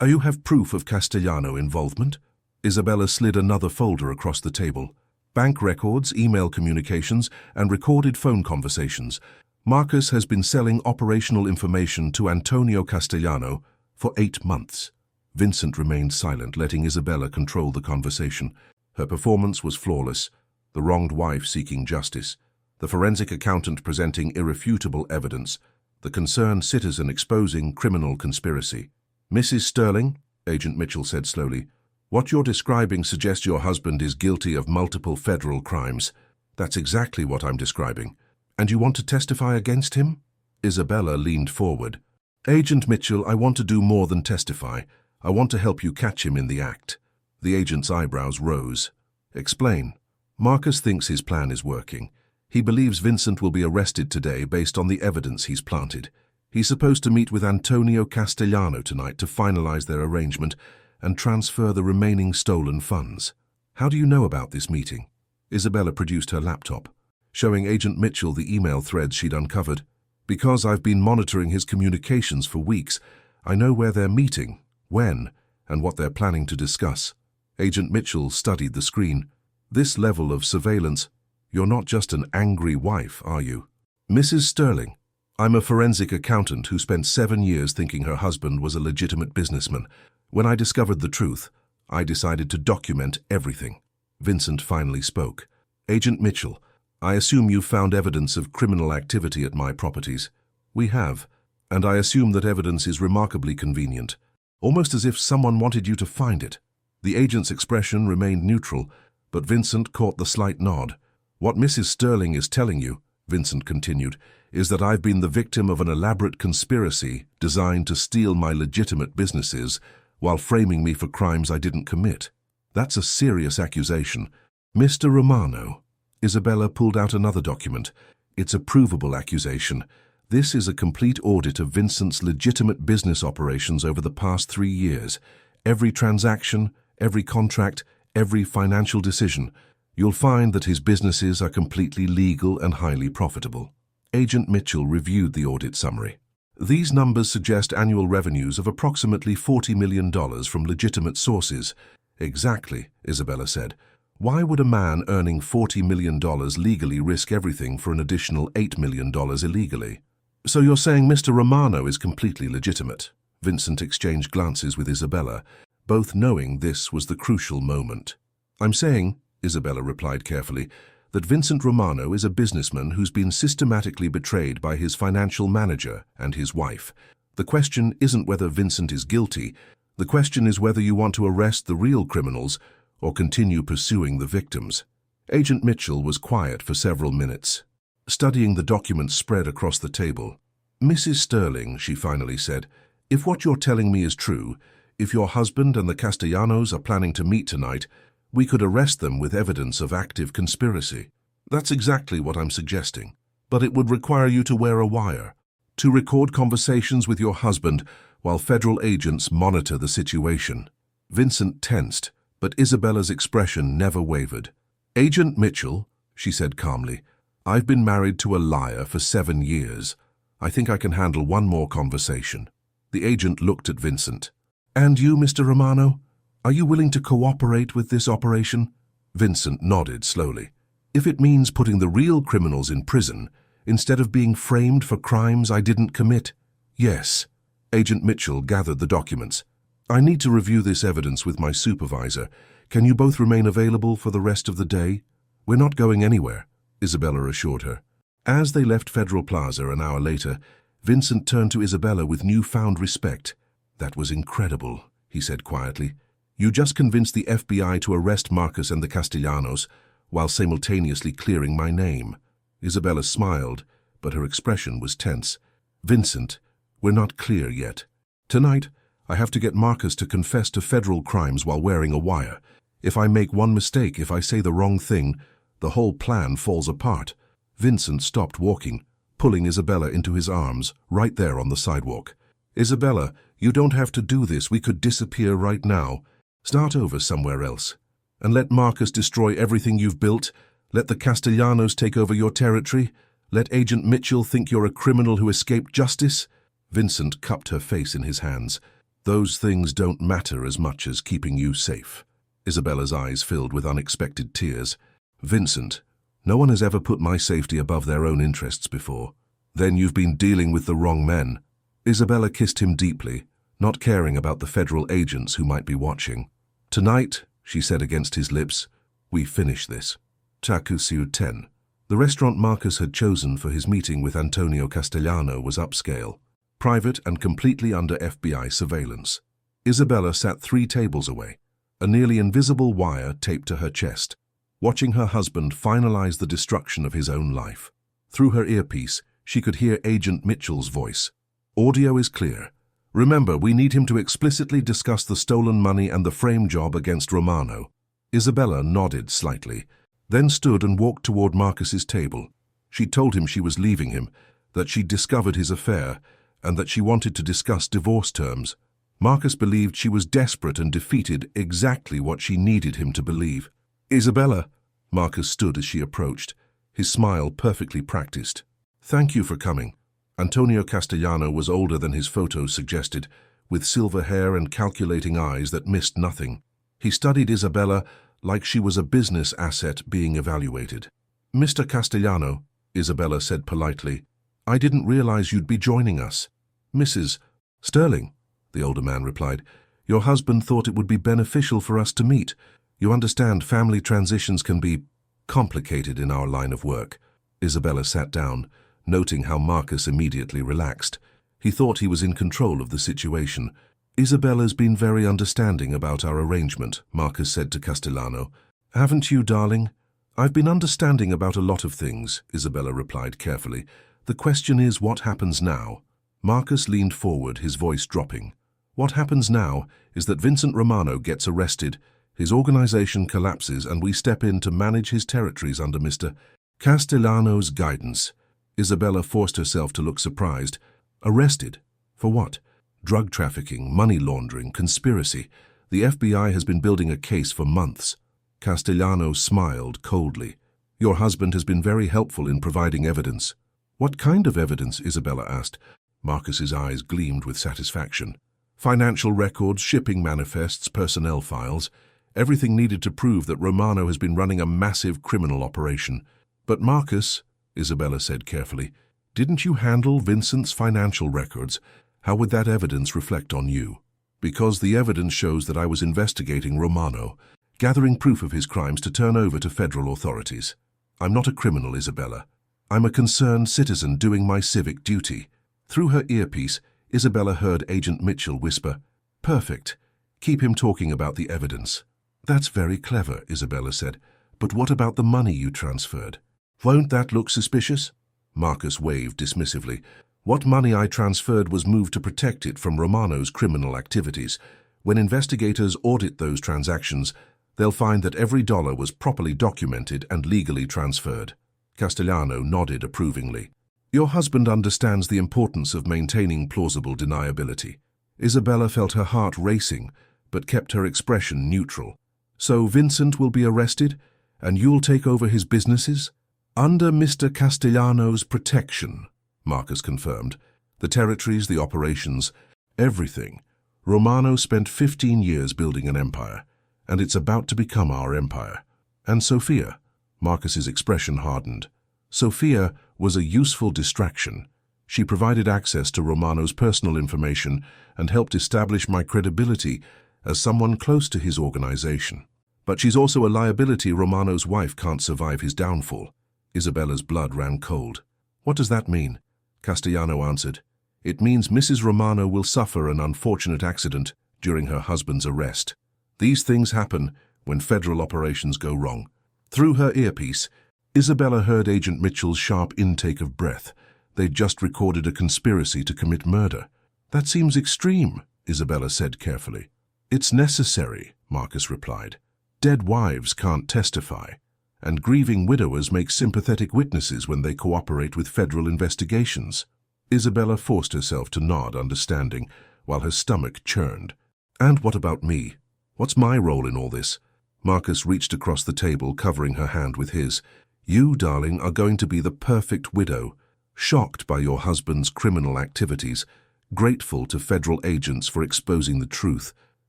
You have proof of Castellano involvement? Isabella slid another folder across the table. bank records, email communications, and recorded phone conversations. Marcus has been selling operational information to Antonio Castellano for 8 months. Vincent remained silent, letting Isabella control the conversation. Her performance was flawless, the wronged wife seeking justice, the forensic accountant presenting irrefutable evidence, the concerned citizen exposing criminal conspiracy. "Mrs. Sterling," Agent Mitchell said slowly, "what you're describing suggests your husband is guilty of multiple federal crimes." "That's exactly what I'm describing." "And you want to testify against him?" Isabella leaned forward. "Agent Mitchell, I want to do more than testify. I want to help you catch him in the act." The agent's eyebrows rose. "Explain." "Marcus thinks his plan is working. He believes Vincent will be arrested today based on the evidence he's planted. He's supposed to meet with Antonio Castellano tonight to finalize their arrangement and transfer the remaining stolen funds." "How do you know about this meeting?" Isabella produced her laptop, showing Agent Mitchell the email threads she'd uncovered. "Because I've been monitoring his communications for weeks. I know where they're meeting, when, and what they're planning to discuss." Agent Mitchell studied the screen. "This level of surveillance, you're not just an angry wife, are you?" "Mrs. Sterling, I'm a forensic accountant who spent 7 years thinking her husband was a legitimate businessman. When I discovered the truth, I decided to document everything." Vincent finally spoke. "Agent Mitchell, I assume you've found evidence of criminal activity at my properties." "We have, and I assume that evidence is remarkably convenient, almost as if someone wanted you to find it." The agent's expression remained neutral, but Vincent caught the slight nod. "What Mrs. Sterling is telling you," Vincent continued, "is that I've been the victim of an elaborate conspiracy designed to steal my legitimate businesses while framing me for crimes I didn't commit. That's a serious accusation." "Mr. Romano," Isabella pulled out another document. "It's a provable accusation. This is a complete audit of Vincent's legitimate business operations over the past 3 years. Every transaction, every contract, every financial decision. You'll find that his businesses are completely legal and highly profitable." Agent Mitchell reviewed the audit summary. "These numbers suggest annual revenues of approximately $40 million from legitimate sources." "Exactly," Isabella said. "Why would a man earning $40 million legally risk everything for an additional $8 million illegally?" "So you're saying Mr. Romano is completely legitimate?" Vincent exchanged glances with Isabella, both knowing this was the crucial moment. "I'm saying," Isabella replied carefully, "that Vincent Romano is a businessman who's been systematically betrayed by his financial manager and his wife. The question isn't whether Vincent is guilty. The question is whether you want to arrest the real criminals or continue pursuing the victims." Agent Mitchell was quiet for several minutes, studying the documents spread across the table. "Mrs. Sterling," she finally said, "if what you're telling me is true, if your husband and the Castellanos are planning to meet tonight, we could arrest them with evidence of active conspiracy." "That's exactly what I'm suggesting. But it would require you to wear a wire, to record conversations with your husband while federal agents monitor the situation." Vincent tensed, but Isabella's expression never wavered. "Agent Mitchell," she said calmly, "I've been married to a liar for 7 years. I think I can handle one more conversation." The agent looked at Vincent. "And you, Mr. Romano? Are you willing to cooperate with this operation?" Vincent nodded slowly. "If it means putting the real criminals in prison, instead of being framed for crimes I didn't commit?" "Yes." Agent Mitchell gathered the documents. "I need to review this evidence with my supervisor. Can you both remain available for the rest of the day?" "We're not going anywhere," Isabella assured her. As they left Federal Plaza an hour later, Vincent turned to Isabella with newfound respect. "That was incredible," he said quietly. "You just convinced the FBI to arrest Marcus and the Castellanos while simultaneously clearing my name." Isabella smiled, but her expression was tense. "Vincent, we're not clear yet. Tonight, I have to get Marcus to confess to federal crimes while wearing a wire. If I make one mistake, if I say the wrong thing, the whole plan falls apart." Vincent stopped walking, pulling Isabella into his arms, right there on the sidewalk. "Isabella, you don't have to do this. We could disappear right now. Start over somewhere else. And let Marcus destroy everything you've built. Let the Castellanos take over your territory. Let Agent Mitchell think you're a criminal who escaped justice." Vincent cupped her face in his hands. "Those things don't matter as much as keeping you safe." Isabella's eyes filled with unexpected tears. Vincent, no one has ever put my safety above their own interests before. Then you've been dealing with the wrong men. Isabella kissed him deeply, not caring about the federal agents who might be watching. Tonight, she said against his lips, we finish this. Takusiu 10. The restaurant Marcus had chosen for his meeting with Antonio Castellano was upscale, private and completely under FBI surveillance. Isabella sat 3 tables away, a nearly invisible wire taped to her chest, watching her husband finalize the destruction of his own life. Through her earpiece, she could hear Agent Mitchell's voice. Audio is clear. Remember, we need him to explicitly discuss the stolen money and the frame job against Romano. Isabella nodded slightly, then stood and walked toward Marcus's table. She told him she was leaving him, that she'd discovered his affair, and that she wanted to discuss divorce terms. Marcus believed she was desperate and defeated, exactly what she needed him to believe. Isabella, Marcus stood as she approached, his smile perfectly practiced. Thank you for coming. Antonio Castellano was older than his photos suggested, with silver hair and calculating eyes that missed nothing. He studied Isabella like she was a business asset being evaluated. Mr. Castellano, Isabella said politely, I didn't realize you'd be joining us. Mrs. Sterling, the older man replied, your husband thought it would be beneficial for us to meet. You understand family transitions can be complicated in our line of work. Isabella sat down, noting how Marcus immediately relaxed. He thought he was in control of the situation. Isabella's been very understanding about our arrangement, Marcus said to Castellano. Haven't you, darling? I've been understanding about a lot of things, Isabella replied carefully. The question is, what happens now? Marcus leaned forward, his voice dropping. What happens now is that Vincent Romano gets arrested, his organization collapses, and we step in to manage his territories under Mr. Castellano's guidance. Isabella forced herself to look surprised. Arrested? For what? Drug trafficking, money laundering, conspiracy. The FBI has been building a case for months. Castellano smiled coldly. Your husband has been very helpful in providing evidence. What kind of evidence? Isabella asked. Marcus's eyes gleamed with satisfaction. Financial records, shipping manifests, personnel files. Everything needed to prove that Romano has been running a massive criminal operation. But Marcus, Isabella said carefully, didn't you handle Vincent's financial records? How would that evidence reflect on you? Because the evidence shows that I was investigating Romano, gathering proof of his crimes to turn over to federal authorities. I'm not a criminal, Isabella. I'm a concerned citizen doing my civic duty. Through her earpiece, Isabella heard Agent Mitchell whisper, Perfect. Keep him talking about the evidence. That's very clever, Isabella said. But what about the money you transferred? Won't that look suspicious? Marcus waved dismissively. What money I transferred was moved to protect it from Romano's criminal activities. When investigators audit those transactions, they'll find that every dollar was properly documented and legally transferred. Castellano nodded approvingly. Your husband understands the importance of maintaining plausible deniability. Isabella felt her heart racing, but kept her expression neutral. So Vincent will be arrested, and you'll take over his businesses? Under Mr. Castellano's protection, Marcus confirmed. The territories, the operations, everything. Romano spent 15 years building an empire, and it's about to become our empire. And Sophia, Marcus's expression hardened. Sophia was a useful distraction. She provided access to Romano's personal information and helped establish my credibility as someone close to his organization. But she's also a liability. Romano's wife can't survive his downfall. Isabella's blood ran cold. What does that mean? Castellano answered. It means Mrs. Romano will suffer an unfortunate accident during her husband's arrest. These things happen when federal operations go wrong. Through her earpiece, Isabella heard Agent Mitchell's sharp intake of breath. They'd just recorded a conspiracy to commit murder. That seems extreme, Isabella said carefully. It's necessary, Marcus replied. Dead wives can't testify, and grieving widowers make sympathetic witnesses when they cooperate with federal investigations. Isabella forced herself to nod understanding, while her stomach churned. And what about me? What's my role in all this? Marcus reached across the table, covering her hand with his. You, darling, are going to be the perfect widow, shocked by your husband's criminal activities, grateful to federal agents for exposing the truth,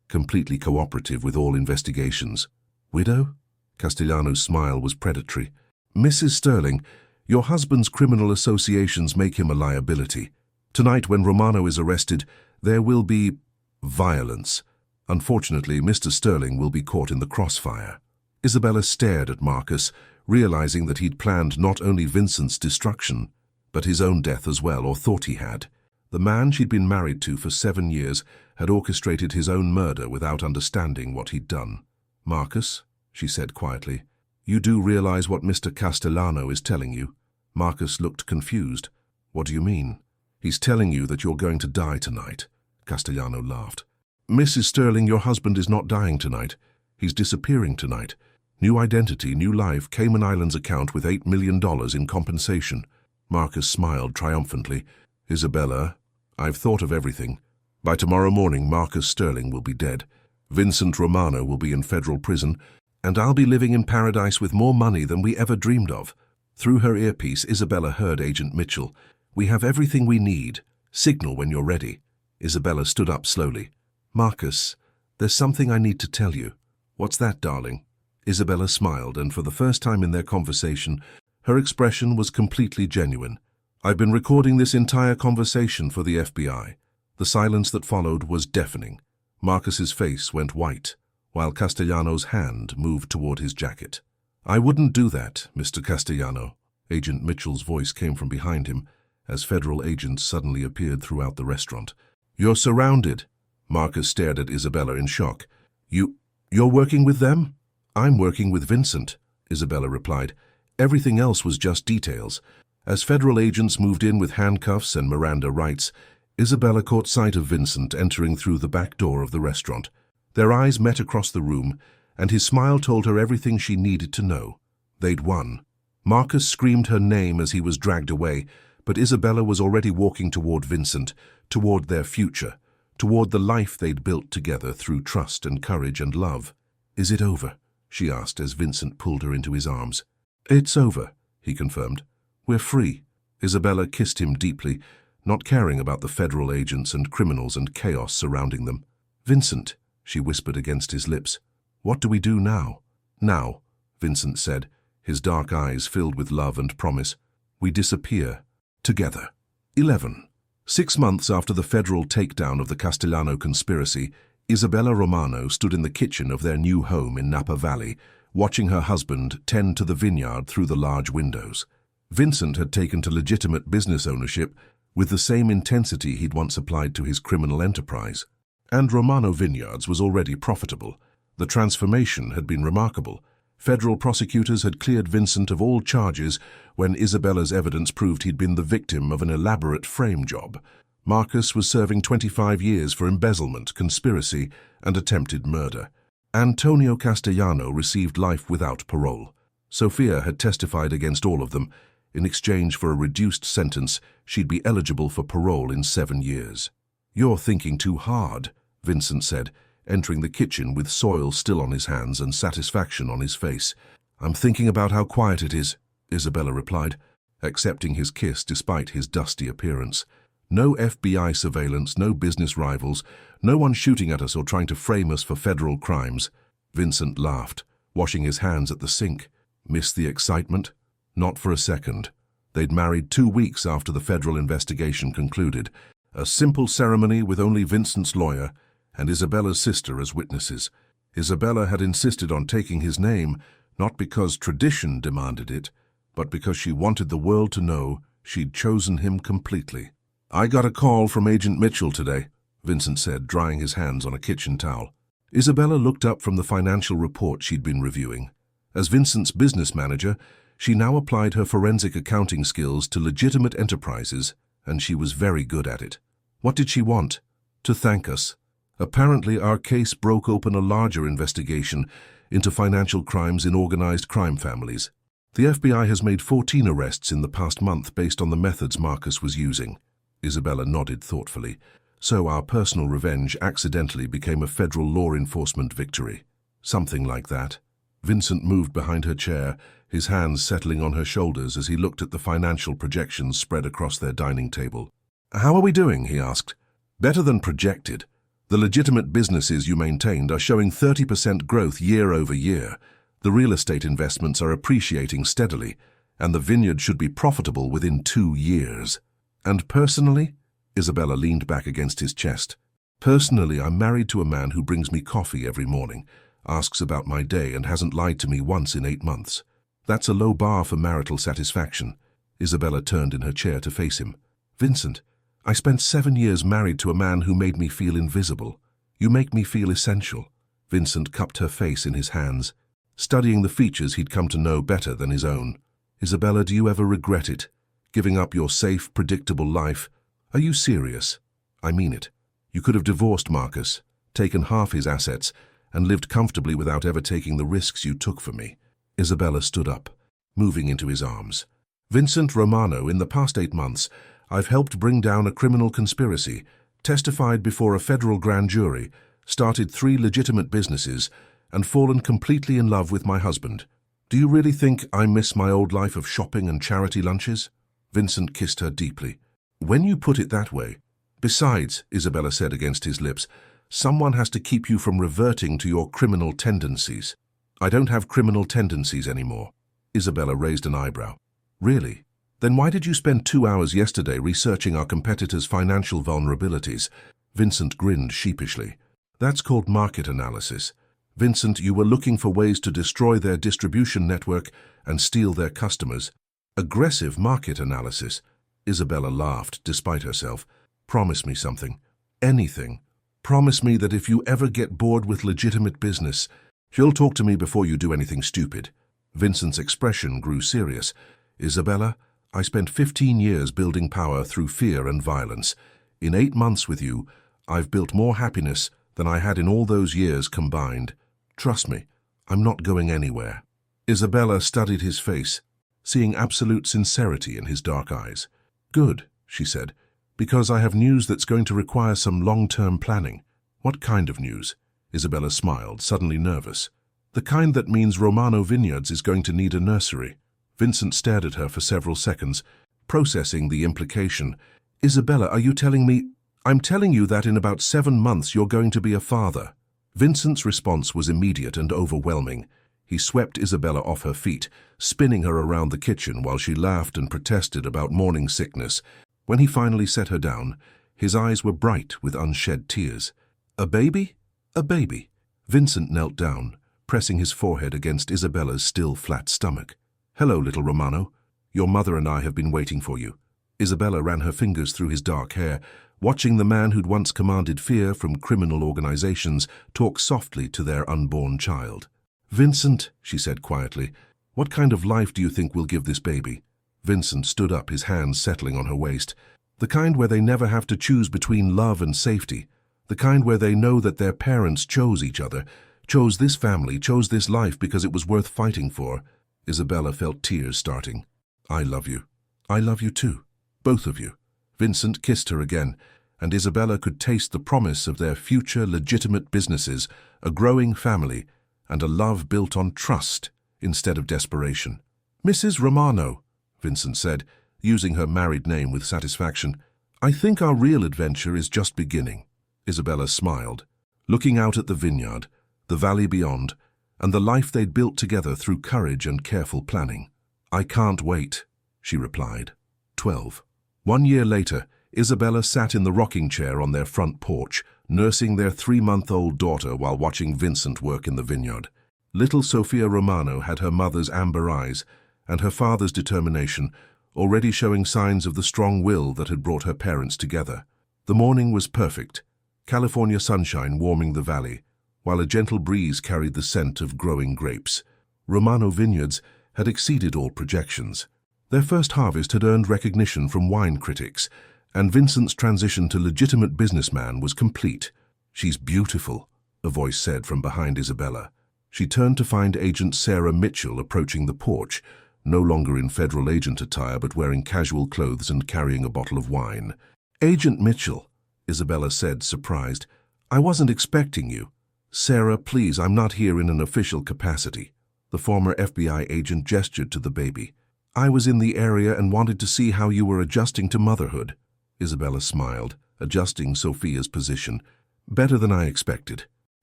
completely cooperative with all investigations. Widow? Castellano's smile was predatory. "Mrs. Sterling, your husband's criminal associations make him a liability. Tonight, when Romano is arrested, there will be violence. Unfortunately, Mr. Sterling will be caught in the crossfire." Isabella stared at Marcus, realizing that he'd planned not only Vincent's destruction, but his own death as well, or thought he had. The man she'd been married to for 7 years had orchestrated his own murder without understanding what he'd done. "Marcus," she said quietly, "you do realize what Mr. Castellano is telling you?" Marcus looked confused. "What do you mean?" "He's telling you that you're going to die tonight." Castellano laughed. "Mrs. Sterling, your husband is not dying tonight. He's disappearing tonight. New identity, new life, Cayman Islands account with $8 million in compensation." Marcus smiled triumphantly. "Isabella, I've thought of everything. By tomorrow morning, Marcus Sterling will be dead. Vincent Romano will be in federal prison, and I'll be living in paradise with more money than we ever dreamed of." Through her earpiece, Isabella heard Agent Mitchell. "We have everything we need. Signal when you're ready." Isabella stood up slowly. "Marcus, there's something I need to tell you." "What's that, darling?" Isabella smiled, and for the first time in their conversation, her expression was completely genuine. "I've been recording this entire conversation for the FBI." The silence that followed was deafening. Marcus's face went white, while Castellano's hand moved toward his jacket. "I wouldn't do that, Mr. Castellano." Agent Mitchell's voice came from behind him, as federal agents suddenly appeared throughout the restaurant. "You're surrounded." Marcus stared at Isabella in shock. You're working with them?" "I'm working with Vincent," Isabella replied. "Everything else was just details." As federal agents moved in with handcuffs and Miranda rights, Isabella caught sight of Vincent entering through the back door of the restaurant. Their eyes met across the room, and his smile told her everything she needed to know. They'd won. Marcus screamed her name as he was dragged away, but Isabella was already walking toward Vincent, toward their future, toward the life they'd built together through trust and courage and love. "Is it over?" she asked as Vincent pulled her into his arms. "It's over," he confirmed. "We're free." Isabella kissed him deeply, not caring about the federal agents and criminals and chaos surrounding them. "Vincent," she whispered against his lips, "what do we do now?" "Now," Vincent said, his dark eyes filled with love and promise, "we disappear. Together." 11. 6 months after the federal takedown of the Castellano conspiracy, Isabella Romano stood in the kitchen of their new home in Napa Valley, watching her husband tend to the vineyard through the large windows. Vincent had taken to legitimate business ownership with the same intensity he'd once applied to his criminal enterprise. And Romano Vineyards was already profitable. The transformation had been remarkable. Federal prosecutors had cleared Vincent of all charges when Isabella's evidence proved he'd been the victim of an elaborate frame job. Marcus was serving 25 years for embezzlement, conspiracy, and attempted murder. Antonio Castellano received life without parole. Sophia had testified against all of them. In exchange for a reduced sentence, she'd be eligible for parole in 7 years. "You're thinking too hard," Vincent said, entering the kitchen with soil still on his hands and satisfaction on his face. "I'm thinking about how quiet it is," Isabella replied, accepting his kiss despite his dusty appearance. "No FBI surveillance, no business rivals, no one shooting at us or trying to frame us for federal crimes." Vincent laughed, washing his hands at the sink. Miss the excitement? Not for a second. They'd married 2 weeks after the federal investigation concluded. A simple ceremony with only Vincent's lawyer and Isabella's sister as witnesses. Isabella had insisted on taking his name, not because tradition demanded it, but because she wanted the world to know she'd chosen him completely. "I got a call from Agent Mitchell today," Vincent said, drying his hands on a kitchen towel. Isabella looked up from the financial report she'd been reviewing. As Vincent's business manager, she now applied her forensic accounting skills to legitimate enterprises, and she was very good at it. What did she want? To thank us. Apparently, our case broke open a larger investigation into financial crimes in organized crime families. The FBI has made 14 arrests in the past month based on the methods Marcus was using. Isabella nodded thoughtfully. So our personal revenge accidentally became a federal law enforcement victory. Something like that. Vincent moved behind her chair, his hands settling on her shoulders as he looked at the financial projections spread across their dining table. "How are we doing?" he asked. "Better than projected. The legitimate businesses you maintained are showing 30% growth year over year. The real estate investments are appreciating steadily, and the vineyard should be profitable within 2 years. And personally? Isabella leaned back against his chest. Personally, I'm married to a man who brings me coffee every morning, asks about my day, and hasn't lied to me once in 8 months. That's a low bar for marital satisfaction. Isabella turned in her chair to face him. Vincent, I spent 7 years married to a man who made me feel invisible. You make me feel essential. Vincent cupped her face in his hands, studying the features he'd come to know better than his own. Isabella, do you ever regret it? Giving up your safe, predictable life? Are you serious? I mean it. You could have divorced Marcus, taken half his assets, and lived comfortably without ever taking the risks you took for me. Isabella stood up, moving into his arms. Vincent Romano, in the past 8 months, I've helped bring down a criminal conspiracy, testified before a federal grand jury, started 3 legitimate businesses, and fallen completely in love with my husband. Do you really think I miss my old life of shopping and charity lunches? Vincent kissed her deeply. When you put it that way. Besides, Isabella said against his lips, someone has to keep you from reverting to your criminal tendencies. I don't have criminal tendencies anymore. Isabella raised an eyebrow. Really? Then why did you spend 2 hours yesterday researching our competitors' financial vulnerabilities? Vincent grinned sheepishly. That's called market analysis. Vincent, you were looking for ways to destroy their distribution network and steal their customers. Aggressive market analysis. Isabella laughed, despite herself. Promise me something. Anything. Promise me that if you ever get bored with legitimate business, you'll talk to me before you do anything stupid. Vincent's expression grew serious. Isabella, I spent 15 years building power through fear and violence. In 8 months with you, I've built more happiness than I had in all those years combined. Trust me, I'm not going anywhere. Isabella studied his face, seeing absolute sincerity in his dark eyes. Good, she said, because I have news that's going to require some long-term planning. What kind of news? Isabella smiled, suddenly nervous. The kind that means Romano Vineyards is going to need a nursery. Vincent stared at her for several seconds, processing the implication. Isabella, are you telling me? I'm telling you that in about 7 months you're going to be a father. Vincent's response was immediate and overwhelming. He swept Isabella off her feet, spinning her around the kitchen while she laughed and protested about morning sickness. When he finally set her down, his eyes were bright with unshed tears. A baby? A baby. Vincent knelt down, pressing his forehead against Isabella's still flat stomach. Hello, little Romano. Your mother and I have been waiting for you. Isabella ran her fingers through his dark hair, watching the man who'd once commanded fear from criminal organizations talk softly to their unborn child. Vincent, she said quietly, what kind of life do you think we'll give this baby? Vincent stood up, his hands settling on her waist. The kind where they never have to choose between love and safety. The kind where they know that their parents chose each other, chose this family, chose this life because it was worth fighting for. Isabella felt tears starting. I love you. I love you too. Both of you. Vincent kissed her again, and Isabella could taste the promise of their future legitimate businesses, a growing family, and a love built on trust instead of desperation. Mrs. Romano, Vincent said, using her married name with satisfaction, I think our real adventure is just beginning. Isabella smiled, looking out at the vineyard, the valley beyond, and the life they'd built together through courage and careful planning. I can't wait, she replied. 12. 1 year later, Isabella sat in the rocking chair on their front porch, nursing their 3-month-old daughter while watching Vincent work in the vineyard. Little Sophia Romano had her mother's amber eyes and her father's determination, already showing signs of the strong will that had brought her parents together. The morning was perfect, California sunshine warming the valley, while a gentle breeze carried the scent of growing grapes. Romano Vineyards had exceeded all projections. Their first harvest had earned recognition from wine critics, and Vincent's transition to legitimate businessman was complete. She's beautiful, a voice said from behind Isabella. She turned to find Agent Sarah Mitchell approaching the porch, no longer in federal agent attire but wearing casual clothes and carrying a bottle of wine. Agent Mitchell, Isabella said, surprised. I wasn't expecting you. Sarah, please, I'm not here in an official capacity. The former FBI agent gestured to the baby. I was in the area and wanted to see how you were adjusting to motherhood. Isabella smiled, adjusting Sophia's position. Better than I expected.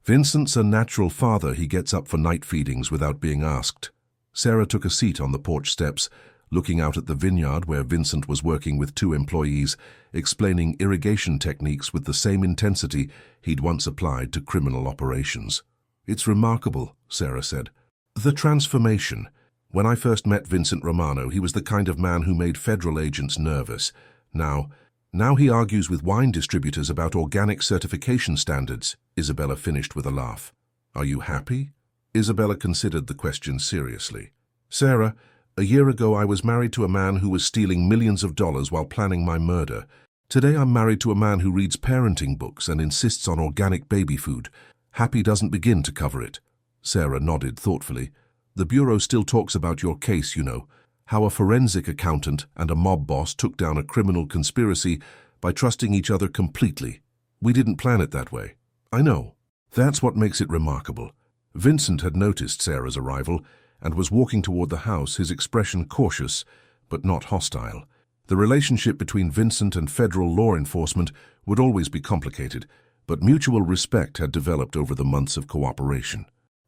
Vincent's a natural father. He gets up for night feedings without being asked. Sarah took a seat on the porch steps, looking out at the vineyard where Vincent was working with 2 employees, explaining irrigation techniques with the same intensity he'd once applied to criminal operations. "It's remarkable," Sarah said. "The transformation. When I first met Vincent Romano, he was the kind of man who made federal agents nervous. Now he argues with wine distributors about organic certification standards," Isabella finished with a laugh. "Are you happy?" Isabella considered the question seriously. "Sarah, a year ago I was married to a man who was stealing millions of dollars while planning my murder. Today I'm married to a man who reads parenting books and insists on organic baby food. Happy doesn't begin to cover it." Sarah nodded thoughtfully. "The Bureau still talks about your case, you know, how a forensic accountant and a mob boss took down a criminal conspiracy by trusting each other completely. We didn't plan it that way." "I know. That's what makes it remarkable." Vincent had noticed Sarah's arrival and was walking toward the house, his expression cautious but not hostile. The relationship between Vincent and federal law enforcement would always be complicated, but mutual respect had developed over the months of cooperation.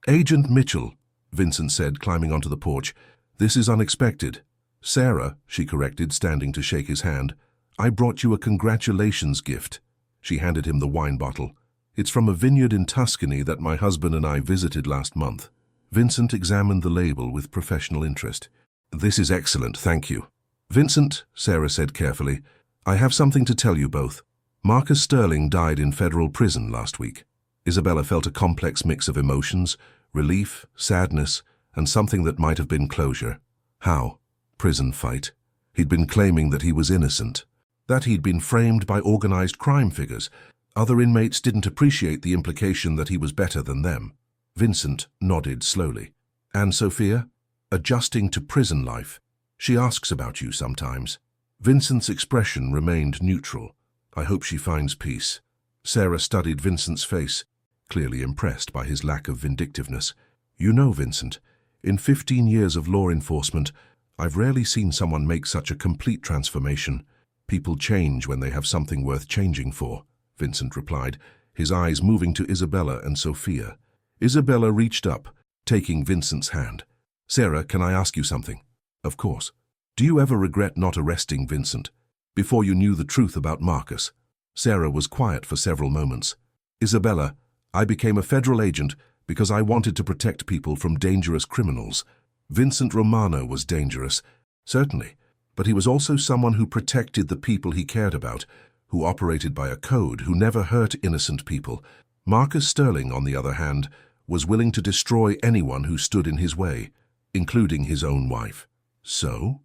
"Agent Mitchell," Vincent said, climbing onto the porch. "This is unexpected." "Sarah," she corrected, standing to shake his hand, "I brought you a congratulations gift." She handed him the wine bottle. "It's from a vineyard in Tuscany that my husband and I visited last month." Vincent examined the label with professional interest. "This is excellent, thank you." "Vincent," Sarah said carefully, "I have something to tell you both. Marcus Sterling died in federal prison last week." Isabella felt a complex mix of emotions, relief, sadness, and something that might have been closure. How? Prison fight. He'd been claiming that he was innocent, that he'd been framed by organized crime figures. Other inmates didn't appreciate the implication that he was better than them. Vincent nodded slowly. "And Sophia? Adjusting to prison life. She asks about you sometimes." Vincent's expression remained neutral. "I hope she finds peace." Sarah studied Vincent's face, clearly impressed by his lack of vindictiveness. "You know, Vincent, in 15 years of law enforcement, I've rarely seen someone make such a complete transformation. People change when they have something worth changing for," Vincent replied, his eyes moving to Isabella and Sophia. Isabella reached up, taking Vincent's hand. "Sarah, can I ask you something?" "Of course." "Do you ever regret not arresting Vincent before you knew the truth about Marcus?" Sarah was quiet for several moments. "Isabella, I became a federal agent because I wanted to protect people from dangerous criminals. Vincent Romano was dangerous, certainly, but he was also someone who protected the people he cared about, who operated by a code, who never hurt innocent people. Marcus Sterling, on the other hand, was willing to destroy anyone who stood in his way, including his own wife." So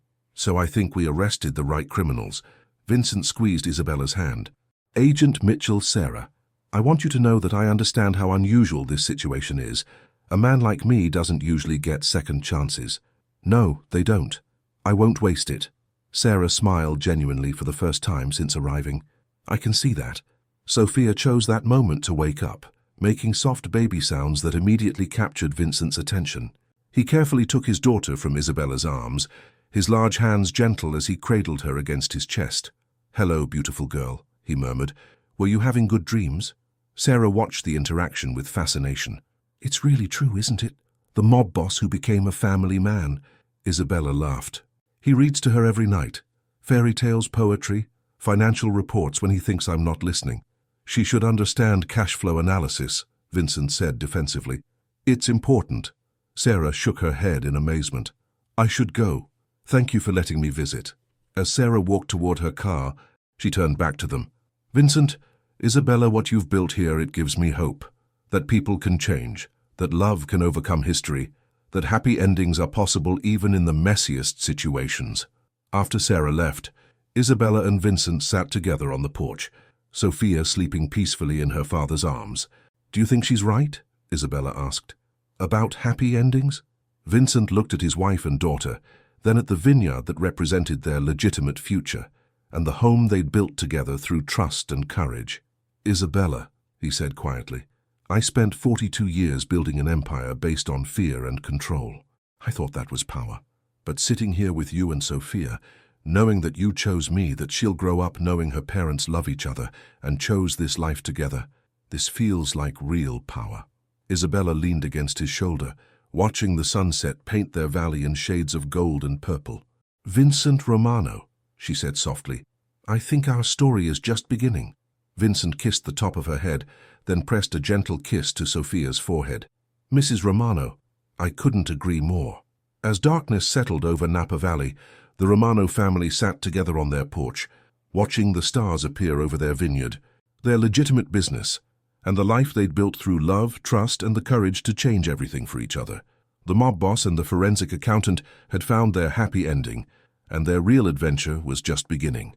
I think we arrested the right criminals." Vincent squeezed Isabella's hand. "Agent Mitchell, Sarah, I want you to know that I understand how unusual this situation is. A man like me doesn't usually get second chances." "No, they don't. I won't waste it." Sarah smiled genuinely for the first time since arriving. "I can see that." Sophia chose that moment to wake up, making soft baby sounds that immediately captured Vincent's attention. He carefully took his daughter from Isabella's arms, his large hands gentle as he cradled her against his chest. "Hello, beautiful girl," he murmured. "Were you having good dreams?" Sarah watched the interaction with fascination. "It's really true, isn't it? The mob boss who became a family man." Isabella laughed. "He reads to her every night. Fairy tales, poetry, financial reports when he thinks I'm not listening." "She should understand cash flow analysis," Vincent said defensively. "It's important." Sarah shook her head in amazement. "I should go. Thank you for letting me visit." As Sarah walked toward her car, she turned back to them. "Vincent, Isabella, what you've built here, it gives me hope. That people can change, that love can overcome history, that happy endings are possible even in the messiest situations." After Sarah left, Isabella and Vincent sat together on the porch, Sophia sleeping peacefully in her father's arms. "Do you think she's right?" Isabella asked. "About happy endings?" Vincent looked at his wife and daughter, then at the vineyard that represented their legitimate future, and the home they'd built together through trust and courage. "Isabella," he said quietly, "I spent 42 years building an empire based on fear and control. I thought that was power. But sitting here with you and Sophia, knowing that you chose me, that she'll grow up knowing her parents love each other and chose this life together, This feels like real power. Isabella leaned against his shoulder, watching the sunset paint their valley in shades of gold and purple. "Vincent Romano," she said softly, "I think our story is just beginning." Vincent kissed the top of her head, then pressed a gentle kiss to Sophia's forehead. "Mrs. Romano, I couldn't agree more." As darkness settled over Napa Valley, the Romano family sat together on their porch, watching the stars appear over their vineyard, their legitimate business, and the life they'd built through love, trust, and the courage to change everything for each other. The mob boss and the forensic accountant had found their happy ending, and their real adventure was just beginning.